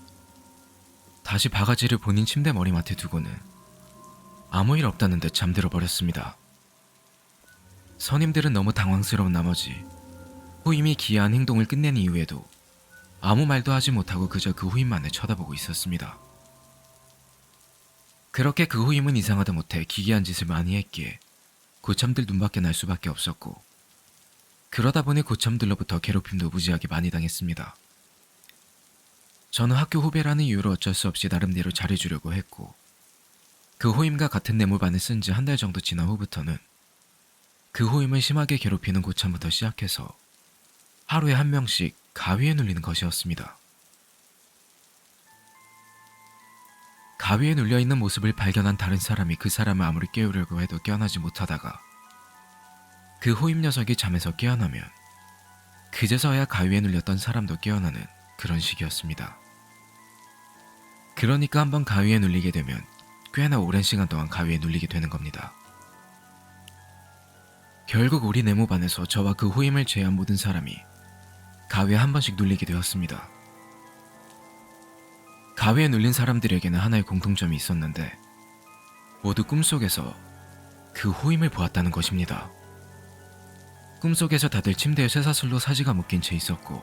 다시 바가지를 본인 침대 머리맡에 두고는 아무 일 없다는 듯 잠들어 버렸습니다. 선임들은 너무 당황스러운 나머지 호임이 기이한 행동을 끝낸 이후에도 아무 말도 하지 못하고 그저 그 호임만을 쳐다보고 있었습니다. 그렇게 그 호임은 이상하다 못해 기괴한 짓을 많이 했기에 고참들 눈밖에 날 수밖에 없었고 그러다 보니 고참들로부터 괴롭힘도 무지하게 많이 당했습니다. 저는 학교 후배라는 이유로 어쩔 수 없이 나름대로 잘해주려고 했고 그 호임과 같은 네모반을 쓴 지 한 달 정도 지난 후부터는 그 호임을 심하게 괴롭히는 고참부터 시작해서 하루에 한 명씩 가위에 눌리는 것이었습니다. 가위에 눌려있는 모습을 발견한 다른 사람이 그 사람을 아무리 깨우려고 해도 깨어나지 못하다가 그 호임 녀석이 잠에서 깨어나면 그제서야 가위에 눌렸던 사람도 깨어나는 그런 식이었습니다. 그러니까 한번 가위에 눌리게 되면 꽤나 오랜 시간 동안 가위에 눌리게 되는 겁니다. 결국 우리 네모반에서 저와 그 호임을 제외한 모든 사람이 가위에 한 번씩 눌리게 되었습니다. 가위에 눌린 사람들에게는 하나의 공통점이 있었는데 모두 꿈속에서 그 호임을 보았다는 것입니다. 꿈속에서 다들 침대에 쇠사슬로 사지가 묶인 채 있었고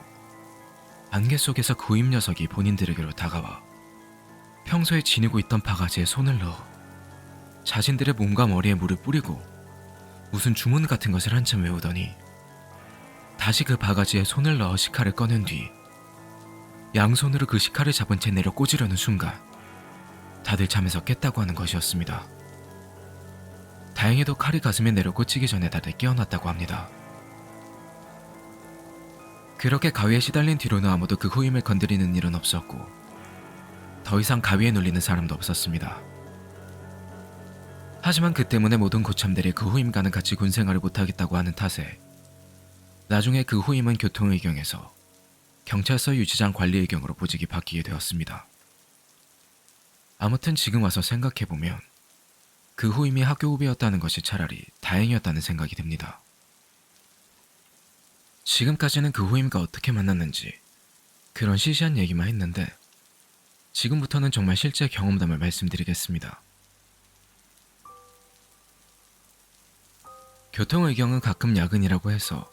안개 속에서 그 호임 녀석이 본인들에게로 다가와 평소에 지니고 있던 바가지에 손을 넣어 자신들의 몸과 머리에 물을 뿌리고 무슨 주문 같은 것을 한참 외우더니 다시 그 바가지에 손을 넣어 시카를 꺼낸 뒤 양손으로 그 시카를 잡은 채 내려 꽂으려는 순간 다들 잠에서 깼다고 하는 것이었습니다. 다행히도 칼이 가슴에 내려 꽂히기 전에 다들 깨어났다고 합니다. 그렇게 가위에 시달린 뒤로는 아무도 그 호임을 건드리는 일은 없었고 더 이상 가위에 눌리는 사람도 없었습니다. 하지만 그 때문에 모든 고참들이 그 호임과는 같이 군생활을 못하겠다고 하는 탓에 나중에 그 호임은 교통의경에서 경찰서 유치장 관리의경으로 보직이 바뀌게 되었습니다. 아무튼 지금 와서 생각해보면 그 호임이 학교 후배였다는 것이 차라리 다행이었다는 생각이 듭니다. 지금까지는 그 호임과 어떻게 만났는지 그런 시시한 얘기만 했는데 지금부터는 정말 실제 경험담을 말씀드리겠습니다. 교통의경은 가끔 야근이라고 해서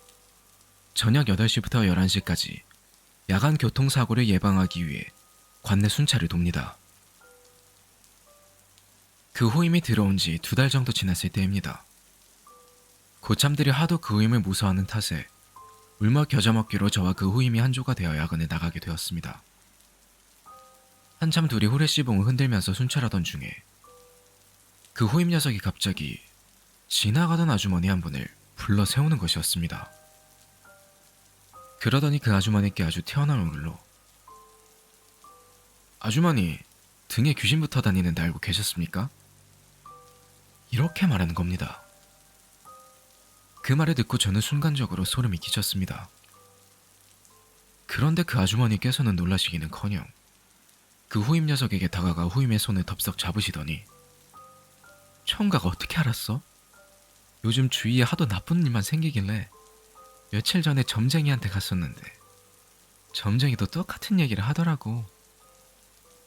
저녁 8시부터 11시까지 야간 교통사고를 예방하기 위해 관내 순찰을 돕니다. 그 호임이 들어온 지 2달 정도 지났을 때입니다. 고참들이 하도 그 호임을 무서워하는 탓에 울먹 겨자먹기로 저와 그 호임이 한조가 되어 야근에 나가게 되었습니다. 한참 둘이 후레쉬봉을 흔들면서 순찰하던 중에 그 호임 녀석이 갑자기 지나가던 아주머니 한 분을 불러 세우는 것이었습니다. 그러더니 그 아주머니께 아주 태어난 얼굴로 "아주머니, 등에 귀신 붙어 다니는데 알고 계셨습니까?" 이렇게 말하는 겁니다. 그 말을 듣고 저는 순간적으로 소름이 끼쳤습니다. 그런데 그 아주머니께서는 놀라시기는커녕 그 후임 녀석에게 다가가 후임의 손을 덥석 잡으시더니 "총각 어떻게 알았어? 요즘 주위에 하도 나쁜 일만 생기길래 며칠 전에 점쟁이한테 갔었는데 점쟁이도 똑같은 얘기를 하더라고.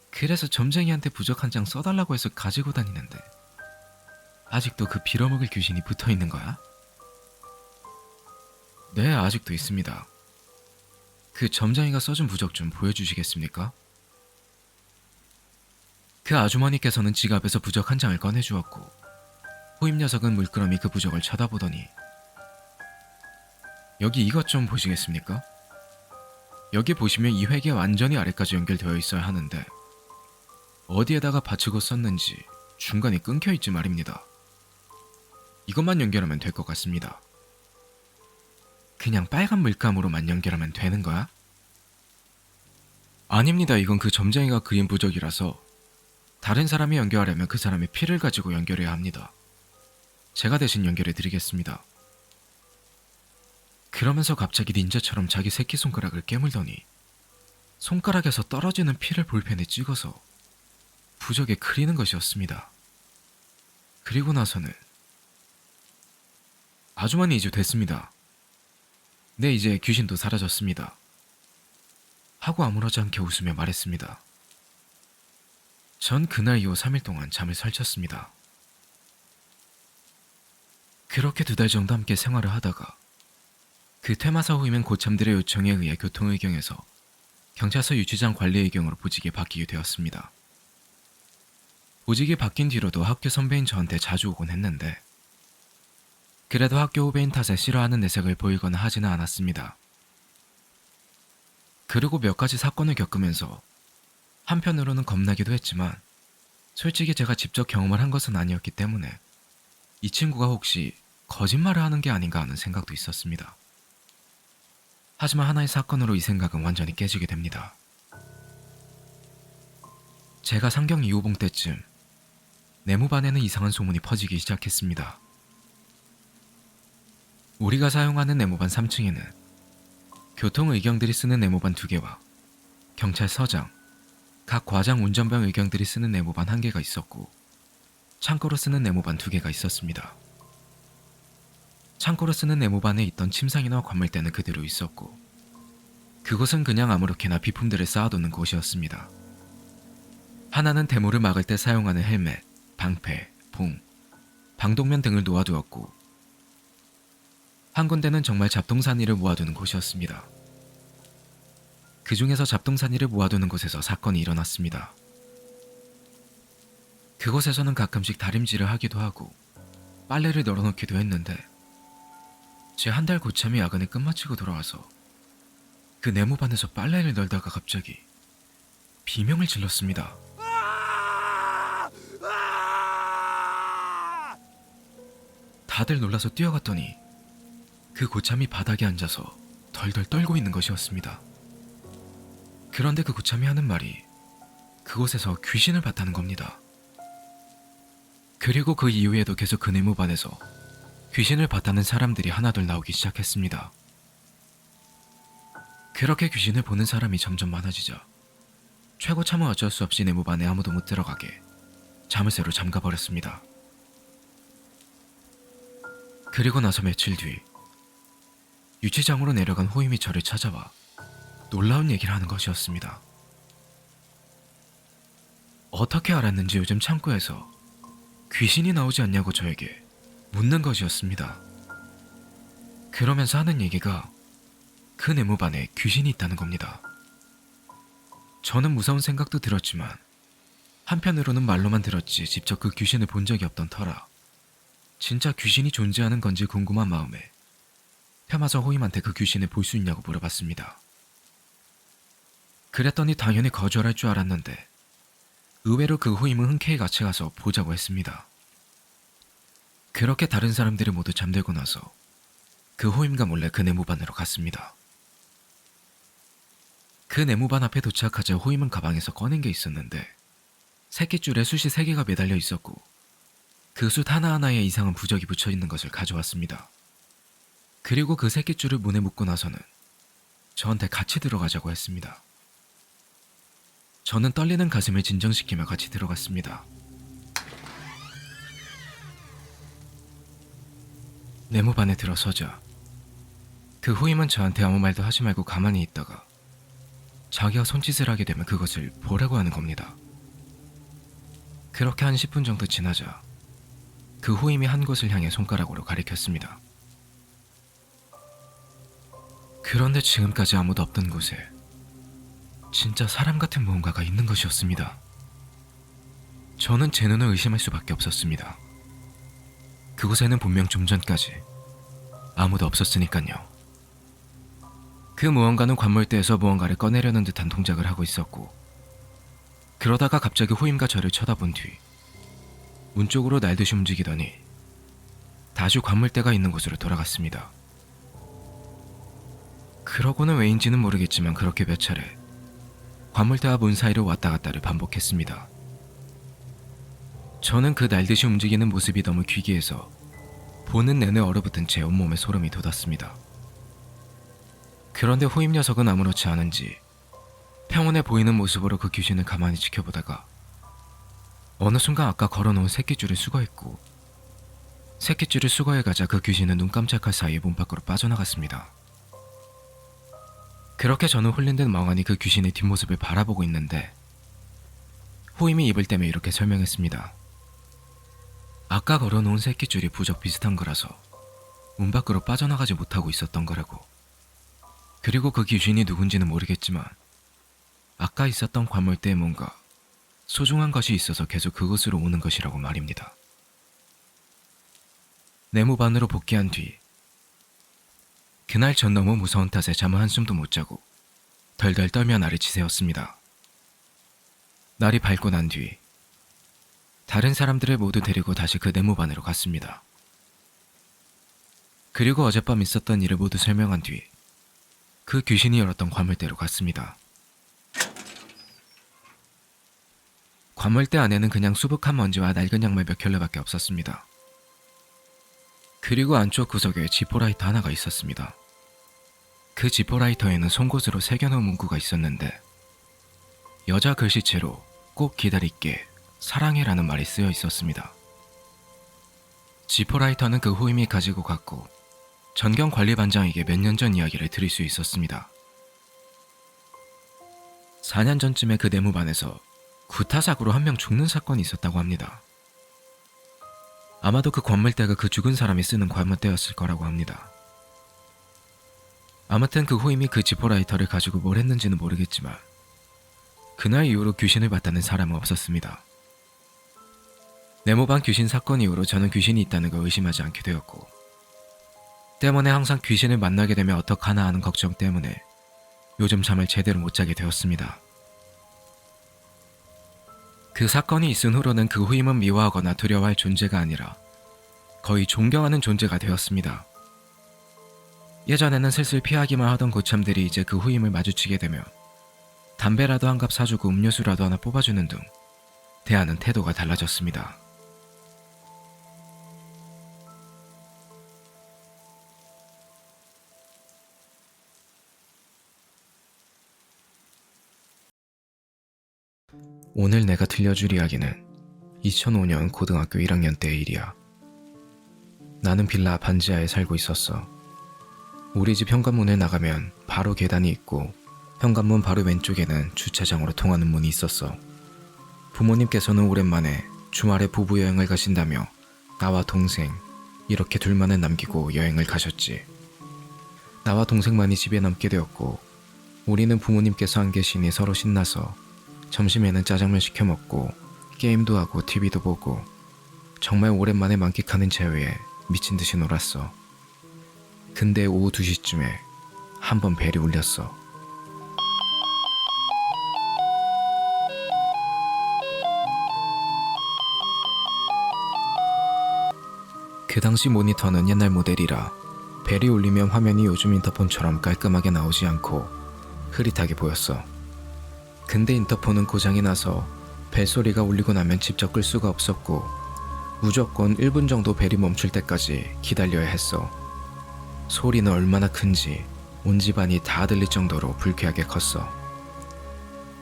그래서 점쟁이한테 부적 한 장 써달라고 해서 가지고 다니는데 아직도 그 빌어먹을 귀신이 붙어있는 거야?" 네, 아직도 있습니다. 그 점장이가 써준 부적 좀 보여주시겠습니까? 그 아주머니께서는 지갑에서 부적 한 장을 꺼내주었고 호임 녀석은 물끄러미 그 부적을 쳐다보더니 여기 이것 좀 보시겠습니까? 여기 보시면 이 획이 완전히 아래까지 연결되어 있어야 하는데 어디에다가 받치고 썼는지 중간에 끊겨있지 말입니다. 이것만 연결하면 될 것 같습니다. 그냥 빨간 물감으로만 연결하면 되는 거야? 아닙니다. 이건 그 점쟁이가 그린 부적이라서 다른 사람이 연결하려면 그 사람의 피를 가지고 연결해야 합니다. 제가 대신 연결해 드리겠습니다. 그러면서 갑자기 닌자처럼 자기 새끼손가락을 깨물더니 손가락에서 떨어지는 피를 볼펜에 찍어서 부적에 그리는 것이었습니다. 그리고 나서는 아주머니 이제 됐습니다. 네, 이제 귀신도 사라졌습니다. 하고 아무렇지 않게 웃으며 말했습니다. 전 그날 이후 3일 동안 잠을 설쳤습니다. 그렇게 2달 정도 함께 생활을 하다가 그 퇴마사 후임은 고참들의 요청에 의해 교통의경에서 경찰서 유치장 관리의경으로 보직이 바뀌게 되었습니다. 보직이 바뀐 뒤로도 학교 선배인 저한테 자주 오곤 했는데 그래도 학교 후배인 탓에 싫어하는 내색을 보이거나 하지는 않았습니다. 그리고 몇 가지 사건을 겪으면서 한편으로는 겁나기도 했지만 솔직히 제가 직접 경험을 한 것은 아니었기 때문에 이 친구가 혹시 거짓말을 하는 게 아닌가 하는 생각도 있었습니다. 하지만 하나의 사건으로 이 생각은 완전히 깨지게 됩니다. 제가 상경 2호봉 때쯤 내무반에는 이상한 소문이 퍼지기 시작했습니다. 우리가 사용하는 내무반 3층에는 교통의경들이 쓰는 내무반 2개와 경찰서장, 각 과장 운전병 의경들이 쓰는 내무반 1개가 있었고 창고로 쓰는 내무반 2개가 있었습니다. 창고로 쓰는 내무반에 있던 침상이나 관물대는 그대로 있었고 그곳은 그냥 아무렇게나 비품들을 쌓아두는 곳이었습니다. 하나는 대모를 막을 때 사용하는 헬멧, 방패, 봉, 방독면 등을 놓아두었고 한 군데는 정말 잡동사니를 모아두는 곳이었습니다. 그 중에서 잡동사니를 모아두는 곳에서 사건이 일어났습니다. 그곳에서는 가끔씩 다림질을 하기도 하고 빨래를 널어놓기도 했는데 제 한 달 고참이 야근을 끝마치고 돌아와서 그 네모반에서 빨래를 널다가 갑자기 비명을 질렀습니다. 다들 놀라서 뛰어갔더니 그 고참이 바닥에 앉아서 덜덜 떨고 있는 것이었습니다. 그런데 그 고참이 하는 말이 그곳에서 귀신을 봤다는 겁니다. 그리고 그 이후에도 계속 그 네모반에서 귀신을 봤다는 사람들이 하나둘 나오기 시작했습니다. 그렇게 귀신을 보는 사람이 점점 많아지자 최고참은 어쩔 수 없이 네모반에 아무도 못 들어가게 자물쇠로 잠가버렸습니다. 그리고 나서 며칠 뒤 유치장으로 내려간 호임이 저를 찾아와 놀라운 얘기를 하는 것이었습니다. 어떻게 알았는지 요즘 창고에서 귀신이 나오지 않냐고 저에게 묻는 것이었습니다. 그러면서 하는 얘기가 그 네모반에 귀신이 있다는 겁니다. 저는 무서운 생각도 들었지만 한편으로는 말로만 들었지 직접 그 귀신을 본 적이 없던 터라 진짜 귀신이 존재하는 건지 궁금한 마음에 퇴마사 호임한테 그 귀신을 볼 수 있냐고 물어봤습니다. 그랬더니 당연히 거절할 줄 알았는데 의외로 그 호임은 흔쾌히 같이 가서 보자고 했습니다. 그렇게 다른 사람들이 모두 잠들고 나서 그 호임과 몰래 그 네모반으로 갔습니다. 그 네모반 앞에 도착하자 호임은 가방에서 꺼낸 게 있었는데 새끼줄에 숯이 3개가 매달려 있었고 그 숯 하나하나에 이상한 부적이 붙여있는 것을 가져왔습니다. 그리고 그 새끼줄을 문에 묶고 나서는 저한테 같이 들어가자고 했습니다. 저는 떨리는 가슴을 진정시키며 같이 들어갔습니다. 네모반에 들어서자 그 호임은 저한테 아무 말도 하지 말고 가만히 있다가 자기가 손짓을 하게 되면 그것을 보라고 하는 겁니다. 그렇게 한 10분 정도 지나자 그 호임이 한 곳을 향해 손가락으로 가리켰습니다. 그런데 지금까지 아무도 없던 곳에 진짜 사람 같은 무언가가 있는 것이었습니다. 저는 제 눈을 의심할 수밖에 없었습니다. 그곳에는 분명 좀 전까지 아무도 없었으니까요. 그 무언가는 관물대에서 무언가를 꺼내려는 듯한 동작을 하고 있었고, 그러다가 갑자기 호임과 저를 쳐다본 뒤 문 쪽으로 날듯이 움직이더니 다시 관물대가 있는 곳으로 돌아갔습니다. 그러고는 왜인지는 모르겠지만 그렇게 몇 차례 관물대와 문 사이를 왔다 갔다를 반복했습니다. 저는 그 날듯이 움직이는 모습이 너무 귀기해서 보는 내내 얼어붙은 제 온몸에 소름이 돋았습니다. 그런데 호임 녀석은 아무렇지 않은지 평온해 보이는 모습으로 그 귀신을 가만히 지켜보다가 어느 순간 아까 걸어놓은 새끼줄을 수거했고, 새끼줄을 수거해가자 그 귀신은 눈 깜짝할 사이에 문 밖으로 빠져나갔습니다. 그렇게 저는 홀린 듯 멍하니 그 귀신의 뒷모습을 바라보고 있는데, 호임이 입을 떼며 이렇게 설명했습니다. 아까 걸어놓은 새끼줄이 부적 비슷한 거라서 문 밖으로 빠져나가지 못하고 있었던 거라고. 그리고 그 귀신이 누군지는 모르겠지만 아까 있었던 관물대에 뭔가 소중한 것이 있어서 계속 그곳으로 오는 것이라고 말입니다. 네모 안으로 복귀한 뒤 그날 전 너무 무서운 탓에 잠을 한숨도 못 자고 덜덜 떨며 날을 지새웠습니다. 날이 밝고 난 뒤 다른 사람들을 모두 데리고 다시 그 네모 안으로 갔습니다. 그리고 어젯밤 있었던 일을 모두 설명한 뒤 그 귀신이 열었던 관물대로 갔습니다. 관물대 안에는 그냥 수북한 먼지와 낡은 양말 몇 켤레밖에 없었습니다. 그리고 안쪽 구석에 지포라이터 하나가 있었습니다. 그 지포라이터에는 송곳으로 새겨놓은 문구가 있었는데 여자 글씨체로 꼭 기다릴게 사랑해라는 말이 쓰여 있었습니다. 지포라이터는 그 호임이 가지고 갔고 전경관리반장에게 몇 년 전 이야기를 들을 수 있었습니다. 4년 전쯤에 그 네모반에서 구타사고로 한 명 죽는 사건이 있었다고 합니다. 아마도 그 관물대가 그 죽은 사람이 쓰는 관물대였을 거라고 합니다. 아무튼 그 호임이 그 지포라이터를 가지고 뭘 했는지는 모르겠지만 그날 이후로 귀신을 봤다는 사람은 없었습니다. 네모반 귀신 사건 이후로 저는 귀신이 있다는 걸 의심하지 않게 되었고, 때문에 항상 귀신을 만나게 되면 어떡하나 하는 걱정 때문에 요즘 잠을 제대로 못 자게 되었습니다. 그 사건이 있은 후로는 그 호임은 미워하거나 두려워할 존재가 아니라 거의 존경하는 존재가 되었습니다. 예전에는 슬슬 피하기만 하던 고참들이 이제 그 후임을 마주치게 되면 담배라도 한 갑 사주고 음료수라도 하나 뽑아주는 등 대하는 태도가 달라졌습니다. 오늘 내가 들려줄 이야기는 2005년 고등학교 1학년 때의 일이야. 나는 빌라 반지하에 살고 있었어. 우리 집 현관문을 나가면 바로 계단이 있고 현관문 바로 왼쪽에는 주차장으로 통하는 문이 있었어. 부모님께서는 오랜만에 주말에 부부 여행을 가신다며 나와 동생 이렇게 둘만을 남기고 여행을 가셨지. 나와 동생만이 집에 남게 되었고 우리는 부모님께서 안 계시니 서로 신나서 점심에는 짜장면 시켜 먹고 게임도 하고 TV도 보고 정말 오랜만에 만끽하는 제외에 미친 듯이 놀았어. 근데 오후 2시쯤에 한 번 벨이 울렸어. 그 당시 모니터는 옛날 모델이라 벨이 울리면 화면이 요즘 인터폰처럼 깔끔하게 나오지 않고 흐릿하게 보였어. 근데 인터폰은 고장이 나서 벨소리가 울리고 나면 직접 끌 수가 없었고 무조건 1분 정도 벨이 멈출 때까지 기다려야 했어. 소리는 얼마나 큰지 온 집안이 다 들릴 정도로 불쾌하게 컸어.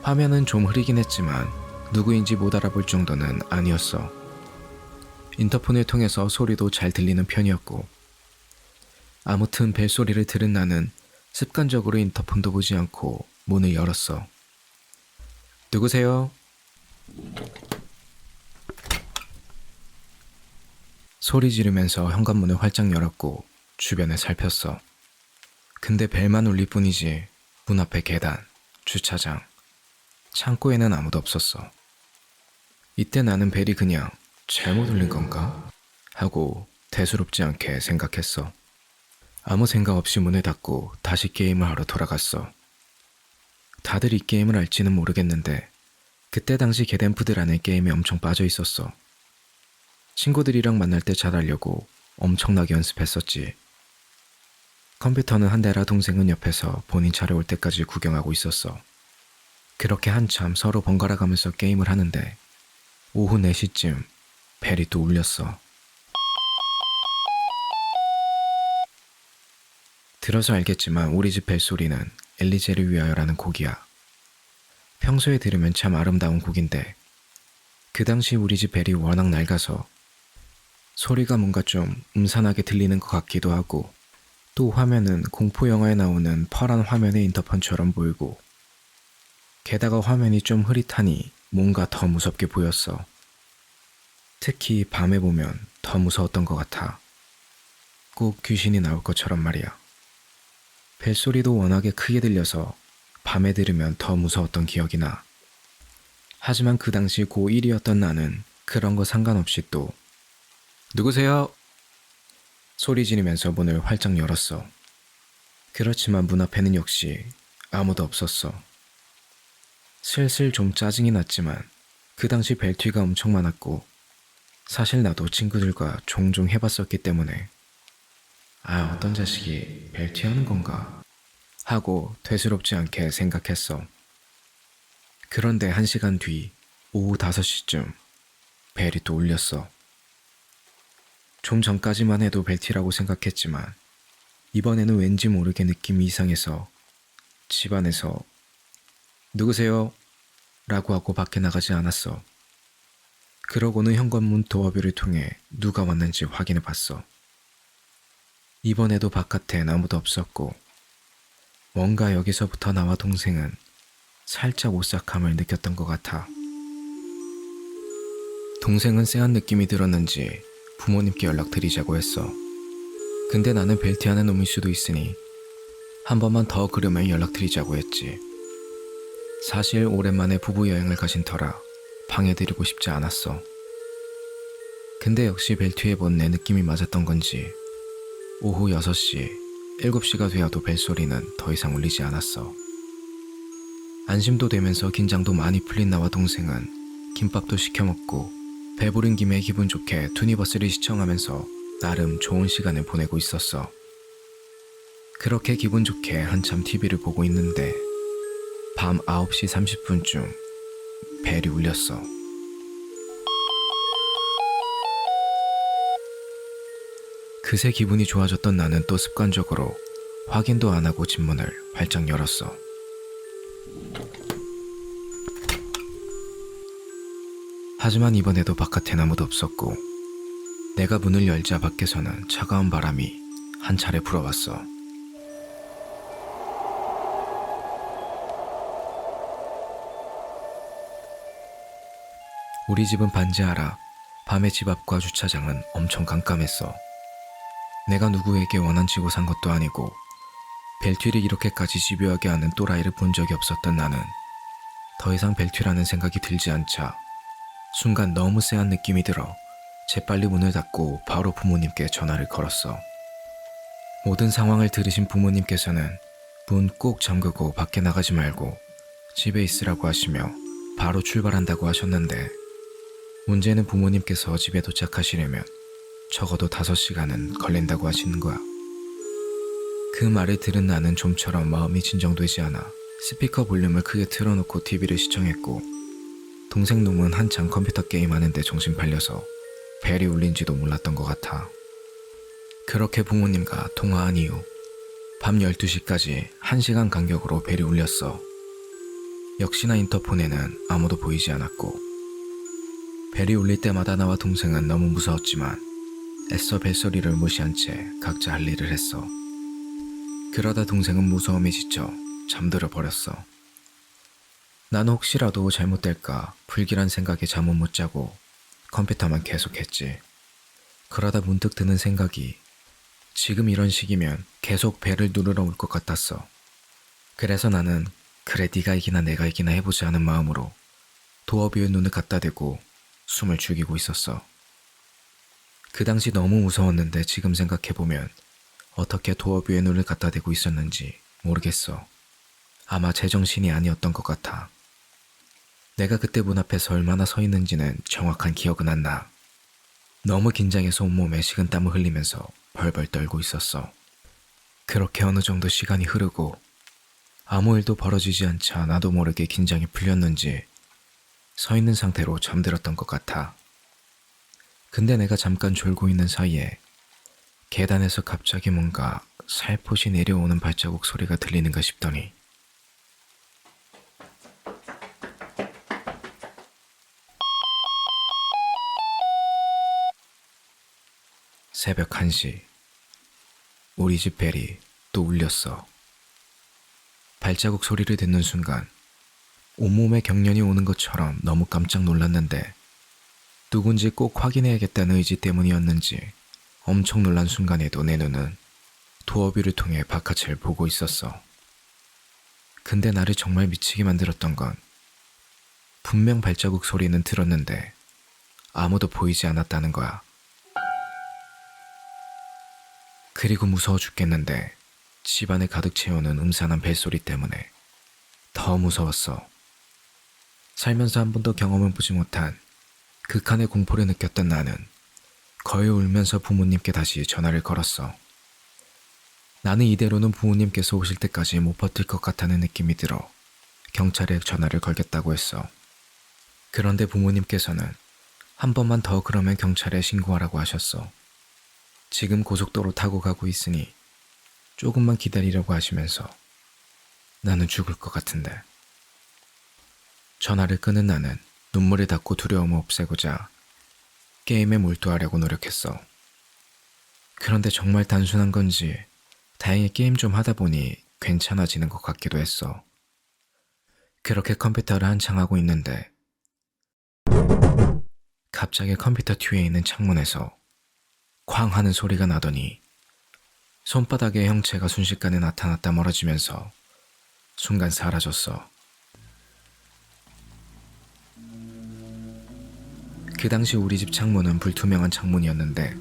화면은 좀 흐리긴 했지만 누구인지 못 알아볼 정도는 아니었어. 인터폰을 통해서 소리도 잘 들리는 편이었고 아무튼 벨소리를 들은 나는 습관적으로 인터폰도 보지 않고 문을 열었어. 누구세요? 소리 지르면서 현관문을 활짝 열었고 주변을 살폈어. 근데 벨만 울릴 뿐이지 문 앞에 계단, 주차장, 창고에는 아무도 없었어. 이때 나는 벨이 그냥 잘못 울린 건가? 하고 대수롭지 않게 생각했어. 아무 생각 없이 문을 닫고 다시 게임을 하러 돌아갔어. 다들 이 게임을 알지는 모르겠는데 그때 당시 게덴푸드라는 게임에 엄청 빠져 있었어. 친구들이랑 만날 때 잘하려고 엄청나게 연습했었지. 컴퓨터는 한 대라 동생은 옆에서 본인 차례 올 때까지 구경하고 있었어. 그렇게 한참 서로 번갈아 가면서 게임을 하는데 오후 4시쯤 벨이 또 울렸어. 들어서 알겠지만 우리 집 벨소리는 엘리제를 위하여라는 곡이야. 평소에 들으면 참 아름다운 곡인데 그 당시 우리 집 벨이 워낙 낡아서 소리가 뭔가 좀 음산하게 들리는 것 같기도 하고 또 화면은 공포영화에 나오는 파란 화면의 인터폰처럼 보이고 게다가 화면이 좀 흐릿하니 뭔가 더 무섭게 보였어. 특히 밤에 보면 더 무서웠던 것 같아. 꼭 귀신이 나올 것처럼 말이야. 벨소리도 워낙에 크게 들려서 밤에 들으면 더 무서웠던 기억이 나. 하지만 그 당시 고1이었던 나는 그런 거 상관없이 또 누구세요? 소리 지르면서 문을 활짝 열었어. 그렇지만 문 앞에는 역시 아무도 없었어. 슬슬 좀 짜증이 났지만 그 당시 벨튀가 엄청 많았고 사실 나도 친구들과 종종 해봤었기 때문에 어떤 자식이 벨튀하는 건가 하고 되스럽지 않게 생각했어. 그런데 1시간 뒤 오후 5시쯤 벨이 또 울렸어. 좀 전까지만 해도 벨티라고 생각했지만 이번에는 왠지 모르게 느낌이 이상해서 집안에서 누구세요? 라고 하고 밖에 나가지 않았어. 그러고는 현관문 도어뷰를 통해 누가 왔는지 확인해 봤어. 이번에도 바깥엔 아무도 없었고 뭔가 여기서부터 나와 동생은 살짝 오싹함을 느꼈던 것 같아. 동생은 쎄한 느낌이 들었는지 부모님께 연락드리자고 했어. 근데 나는 벨티하는 놈일 수도 있으니 한 번만 더 그러면 연락드리자고 했지. 사실 오랜만에 부부 여행을 가신 터라 방해드리고 싶지 않았어. 근데 역시 벨트에 본 내 느낌이 맞았던 건지 오후 6시, 7시가 되어도 벨소리는 더 이상 울리지 않았어. 안심도 되면서 긴장도 많이 풀린 나와 동생은 김밥도 시켜 먹고 배부른 김에 기분 좋게 투니버스를 시청하면서 나름 좋은 시간을 보내고 있었어. 그렇게 기분 좋게 한참 TV를 보고 있는데 밤 9시 30분쯤 벨이 울렸어. 그새 기분이 좋아졌던 나는 또 습관적으로 확인도 안 하고 집문을 활짝 열었어. 하지만 이번에도 바깥엔 아무도 없었고 내가 문을 열자 밖에서는 차가운 바람이 한 차례 불어왔어. 우리 집은 반지하라 밤에 집 앞과 주차장은 엄청 깜깜했어. 내가 누구에게 원한치고 산 것도 아니고 벨튀를 이렇게까지 집요하게 하는 또라이를 본 적이 없었던 나는 더 이상 벨튀라는 생각이 들지 않자 순간 너무 쎄한 느낌이 들어 재빨리 문을 닫고 바로 부모님께 전화를 걸었어. 모든 상황을 들으신 부모님께서는 문 꼭 잠그고 밖에 나가지 말고 집에 있으라고 하시며 바로 출발한다고 하셨는데 문제는 부모님께서 집에 도착하시려면 적어도 5시간은 걸린다고 하시는 거야. 그 말을 들은 나는 좀처럼 마음이 진정되지 않아 스피커 볼륨을 크게 틀어놓고 TV를 시청했고 동생 놈은 한창 컴퓨터 게임하는데 정신 팔려서 벨이 울린지도 몰랐던 것 같아. 그렇게 부모님과 통화한 이후 밤 12시까지 1시간 간격으로 벨이 울렸어. 역시나 인터폰에는 아무도 보이지 않았고 벨이 울릴 때마다 나와 동생은 너무 무서웠지만 애써 벨소리를 무시한 채 각자 할 일을 했어. 그러다 동생은 무서움에 지쳐 잠들어 버렸어. 나는 혹시라도 잘못될까 불길한 생각에 잠을 못 자고 컴퓨터만 계속했지. 그러다 문득 드는 생각이 지금 이런 식이면 계속 배를 누르러 올 것 같았어. 그래서 나는 그래 네가 이기나 내가 이기나 해보자 하는 마음으로 도어뷰에 눈을 갖다 대고 숨을 죽이고 있었어. 그 당시 너무 무서웠는데 지금 생각해보면 어떻게 도어뷰에 눈을 갖다 대고 있었는지 모르겠어. 아마 제정신이 아니었던 것 같아. 내가 그때 문 앞에서 얼마나 서 있는지는 정확한 기억은 안 나. 너무 긴장해서 온몸에 식은땀을 흘리면서 벌벌 떨고 있었어. 그렇게 어느 정도 시간이 흐르고 아무 일도 벌어지지 않자 나도 모르게 긴장이 풀렸는지 서 있는 상태로 잠들었던 것 같아. 근데 내가 잠깐 졸고 있는 사이에 계단에서 갑자기 뭔가 살포시 내려오는 발자국 소리가 들리는가 싶더니 새벽 1시 우리 집 벨이 또 울렸어. 발자국 소리를 듣는 순간 온몸에 경련이 오는 것처럼 너무 깜짝 놀랐는데 누군지 꼭 확인해야겠다는 의지 때문이었는지 엄청 놀란 순간에도 내 눈은 도어뷰를 통해 바깥을 보고 있었어. 근데 나를 정말 미치게 만들었던 건 분명 발자국 소리는 들었는데 아무도 보이지 않았다는 거야. 그리고 무서워 죽겠는데 집안을 가득 채우는 음산한 벨소리 때문에 더 무서웠어. 살면서 한 번도 경험해보지 못한 극한의 공포를 느꼈던 나는 거의 울면서 부모님께 다시 전화를 걸었어. 나는 이대로는 부모님께서 오실 때까지 못 버틸 것 같다는 느낌이 들어 경찰에 전화를 걸겠다고 했어. 그런데 부모님께서는 한 번만 더 그러면 경찰에 신고하라고 하셨어. 지금 고속도로 타고 가고 있으니 조금만 기다리려고 하시면서 나는 죽을 것 같은데. 전화를 끊은 나는 눈물을 닦고 두려움을 없애고자 게임에 몰두하려고 노력했어. 그런데 정말 단순한 건지 다행히 게임 좀 하다 보니 괜찮아지는 것 같기도 했어. 그렇게 컴퓨터를 한창 하고 있는데 갑자기 컴퓨터 뒤에 있는 창문에서 쾅 하는 소리가 나더니 손바닥의 형체가 순식간에 나타났다 멀어지면서 순간 사라졌어. 그 당시 우리 집 창문은 불투명한 창문이었는데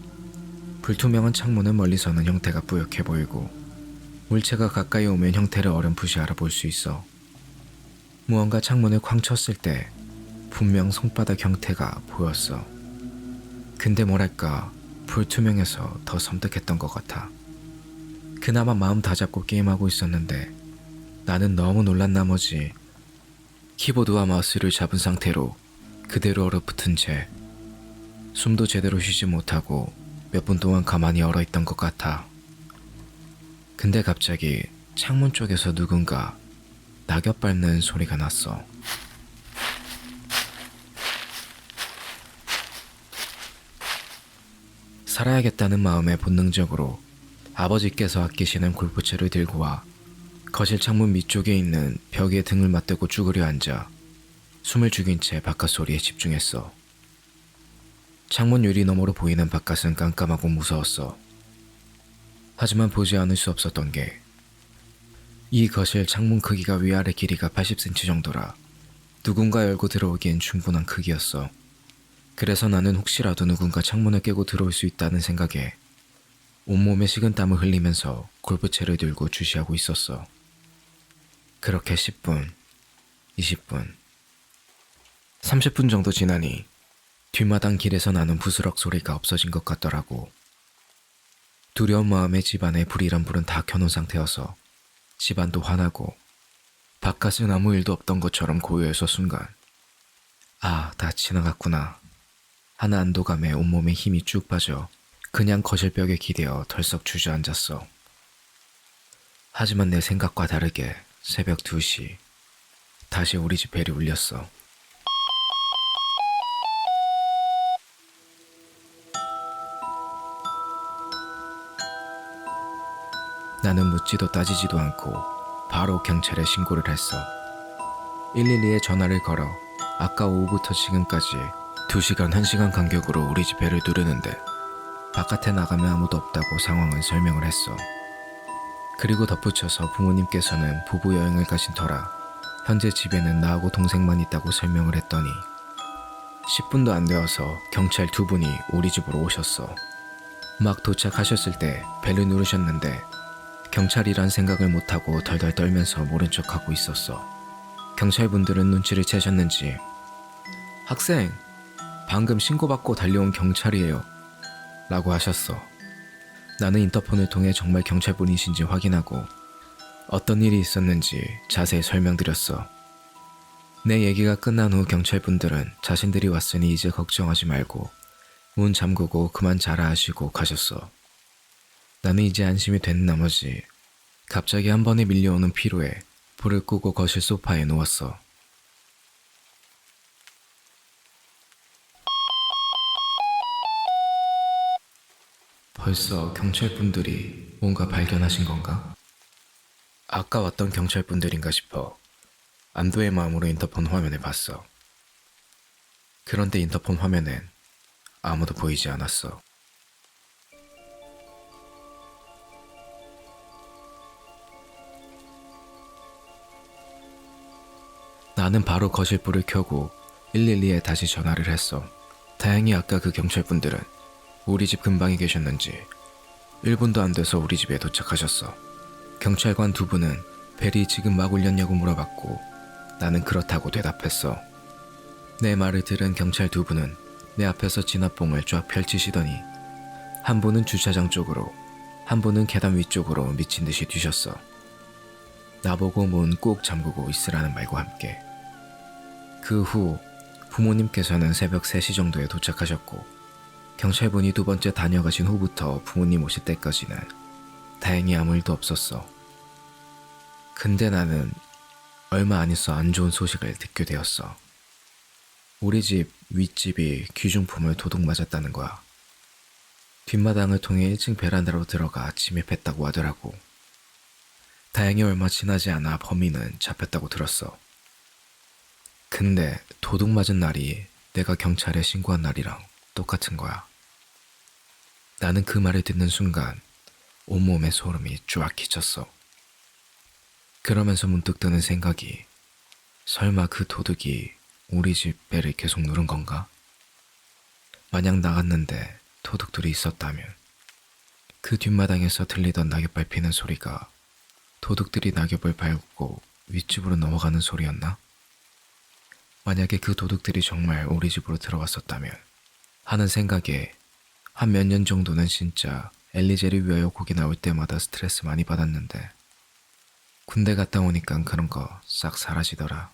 불투명한 창문은 멀리서는 형태가 뿌옇게 보이고 물체가 가까이 오면 형태를 어렴풋이 알아볼 수 있어. 무언가 창문을 쾅 쳤을 때 분명 손바닥 형태가 보였어. 근데 뭐랄까 불투명해서 더 섬뜩했던 것 같아. 그나마 마음 다잡고 게임하고 있었는데 나는 너무 놀란 나머지 키보드와 마우스를 잡은 상태로 그대로 얼어붙은 채 숨도 제대로 쉬지 못하고 몇 분 동안 가만히 얼어있던 것 같아. 근데 갑자기 창문 쪽에서 누군가 낙엽 밟는 소리가 났어. 살아야겠다는 마음에 본능적으로 아버지께서 아끼시는 골프채를 들고 와 거실 창문 밑쪽에 있는 벽에 등을 맞대고 쭈그려 앉아 숨을 죽인 채 바깥 소리에 집중했어. 창문 유리 너머로 보이는 바깥은 깜깜하고 무서웠어. 하지만 보지 않을 수 없었던 게 이 거실 창문 크기가 위아래 길이가 80cm 정도라 누군가 열고 들어오기엔 충분한 크기였어. 그래서 나는 혹시라도 누군가 창문을 깨고 들어올 수 있다는 생각에 온몸에 식은땀을 흘리면서 골프채를 들고 주시하고 있었어. 그렇게 10분, 20분, 30분 정도 지나니 뒷마당 길에서 나는 부스럭 소리가 없어진 것 같더라고. 두려운 마음에 집안에 불이란 불은 다 켜놓은 상태여서 집안도 환하고 바깥은 아무 일도 없던 것처럼 고요해서 순간 아, 다 지나갔구나 하는 안도감에 온몸에 힘이 쭉 빠져 그냥 거실벽에 기대어 덜썩 주저앉았어. 하지만 내 생각과 다르게 새벽 2시 다시 우리 집 벨이 울렸어. 나는 묻지도 따지지도 않고 바로 경찰에 신고를 했어. 112에 전화를 걸어 아까 오후부터 지금까지 2시간 1시간 간격으로 우리 집 벨을 누르는데 바깥에 나가면 아무도 없다고 상황을 설명을 했어. 그리고 덧붙여서 부모님께서는 부부 여행을 가신 터라 현재 집에는 나하고 동생만 있다고 설명을 했더니 10분도 안 되어서 경찰 2분이 우리 집으로 오셨어. 막 도착하셨을 때 벨을 누르셨는데 경찰이란 생각을 못하고 덜덜 떨면서 모른 척하고 있었어. 경찰분들은 눈치를 채셨는지 학생, 방금 신고받고 달려온 경찰이에요 라고 하셨어. 나는 인터폰을 통해 정말 경찰분이신지 확인하고 어떤 일이 있었는지 자세히 설명드렸어. 내 얘기가 끝난 후 경찰분들은 자신들이 왔으니 이제 걱정하지 말고 문 잠그고 그만 자라 하시고 가셨어. 나는 이제 안심이 된 나머지 갑자기 한 번에 밀려오는 피로에 불을 끄고 거실 소파에 누웠어. 벌써 경찰분들이 뭔가 발견하신 건가? 아까 왔던 경찰분들인가 싶어 안도의 마음으로 인터폰 화면을 봤어. 그런데 인터폰 화면엔 아무도 보이지 않았어. 나는 바로 거실 불을 켜고 112에 다시 전화를 했어. 다행히 아까 그 경찰분들은 우리 집 근방에 계셨는지 1분도 안 돼서 우리 집에 도착하셨어. 경찰관 2분은 벨이 지금 막 울렸냐고 물어봤고 나는 그렇다고 대답했어. 내 말을 들은 경찰 2분은 내 앞에서 진압봉을 쫙 펼치시더니 한 분은 주차장 쪽으로, 한 분은 계단 위쪽으로 미친 듯이 뛰셨어. 나보고 문 꼭 잠그고 있으라는 말과 함께. 그 후 부모님께서는 새벽 3시 정도에 도착하셨고 경찰분이 2번째 다녀가신 후부터 부모님 오실 때까지는 다행히 아무 일도 없었어. 근데 나는 얼마 안 있어 안 좋은 소식을 듣게 되었어. 우리 집 윗집이 귀중품을 도둑 맞았다는 거야. 뒷마당을 통해 1층 베란다로 들어가 침입했다고 하더라고. 다행히 얼마 지나지 않아 범인은 잡혔다고 들었어. 근데 도둑 맞은 날이 내가 경찰에 신고한 날이랑 똑같은 거야. 나는 그 말을 듣는 순간 온몸에 소름이 쫙 끼쳤어. 그러면서 문득 드는 생각이 설마 그 도둑이 우리 집 배를 계속 누른 건가? 만약 나갔는데 도둑들이 있었다면 그 뒷마당에서 들리던 낙엽 밟히는 소리가 도둑들이 낙엽을 밟고 윗집으로 넘어가는 소리였나? 만약에 그 도둑들이 정말 우리 집으로 들어왔었다면 하는 생각에 한 몇 년 정도는 진짜 엘리제를 위하여 곡이 나올 때마다 스트레스 많이 받았는데 군대 갔다 오니까 그런 거 싹 사라지더라.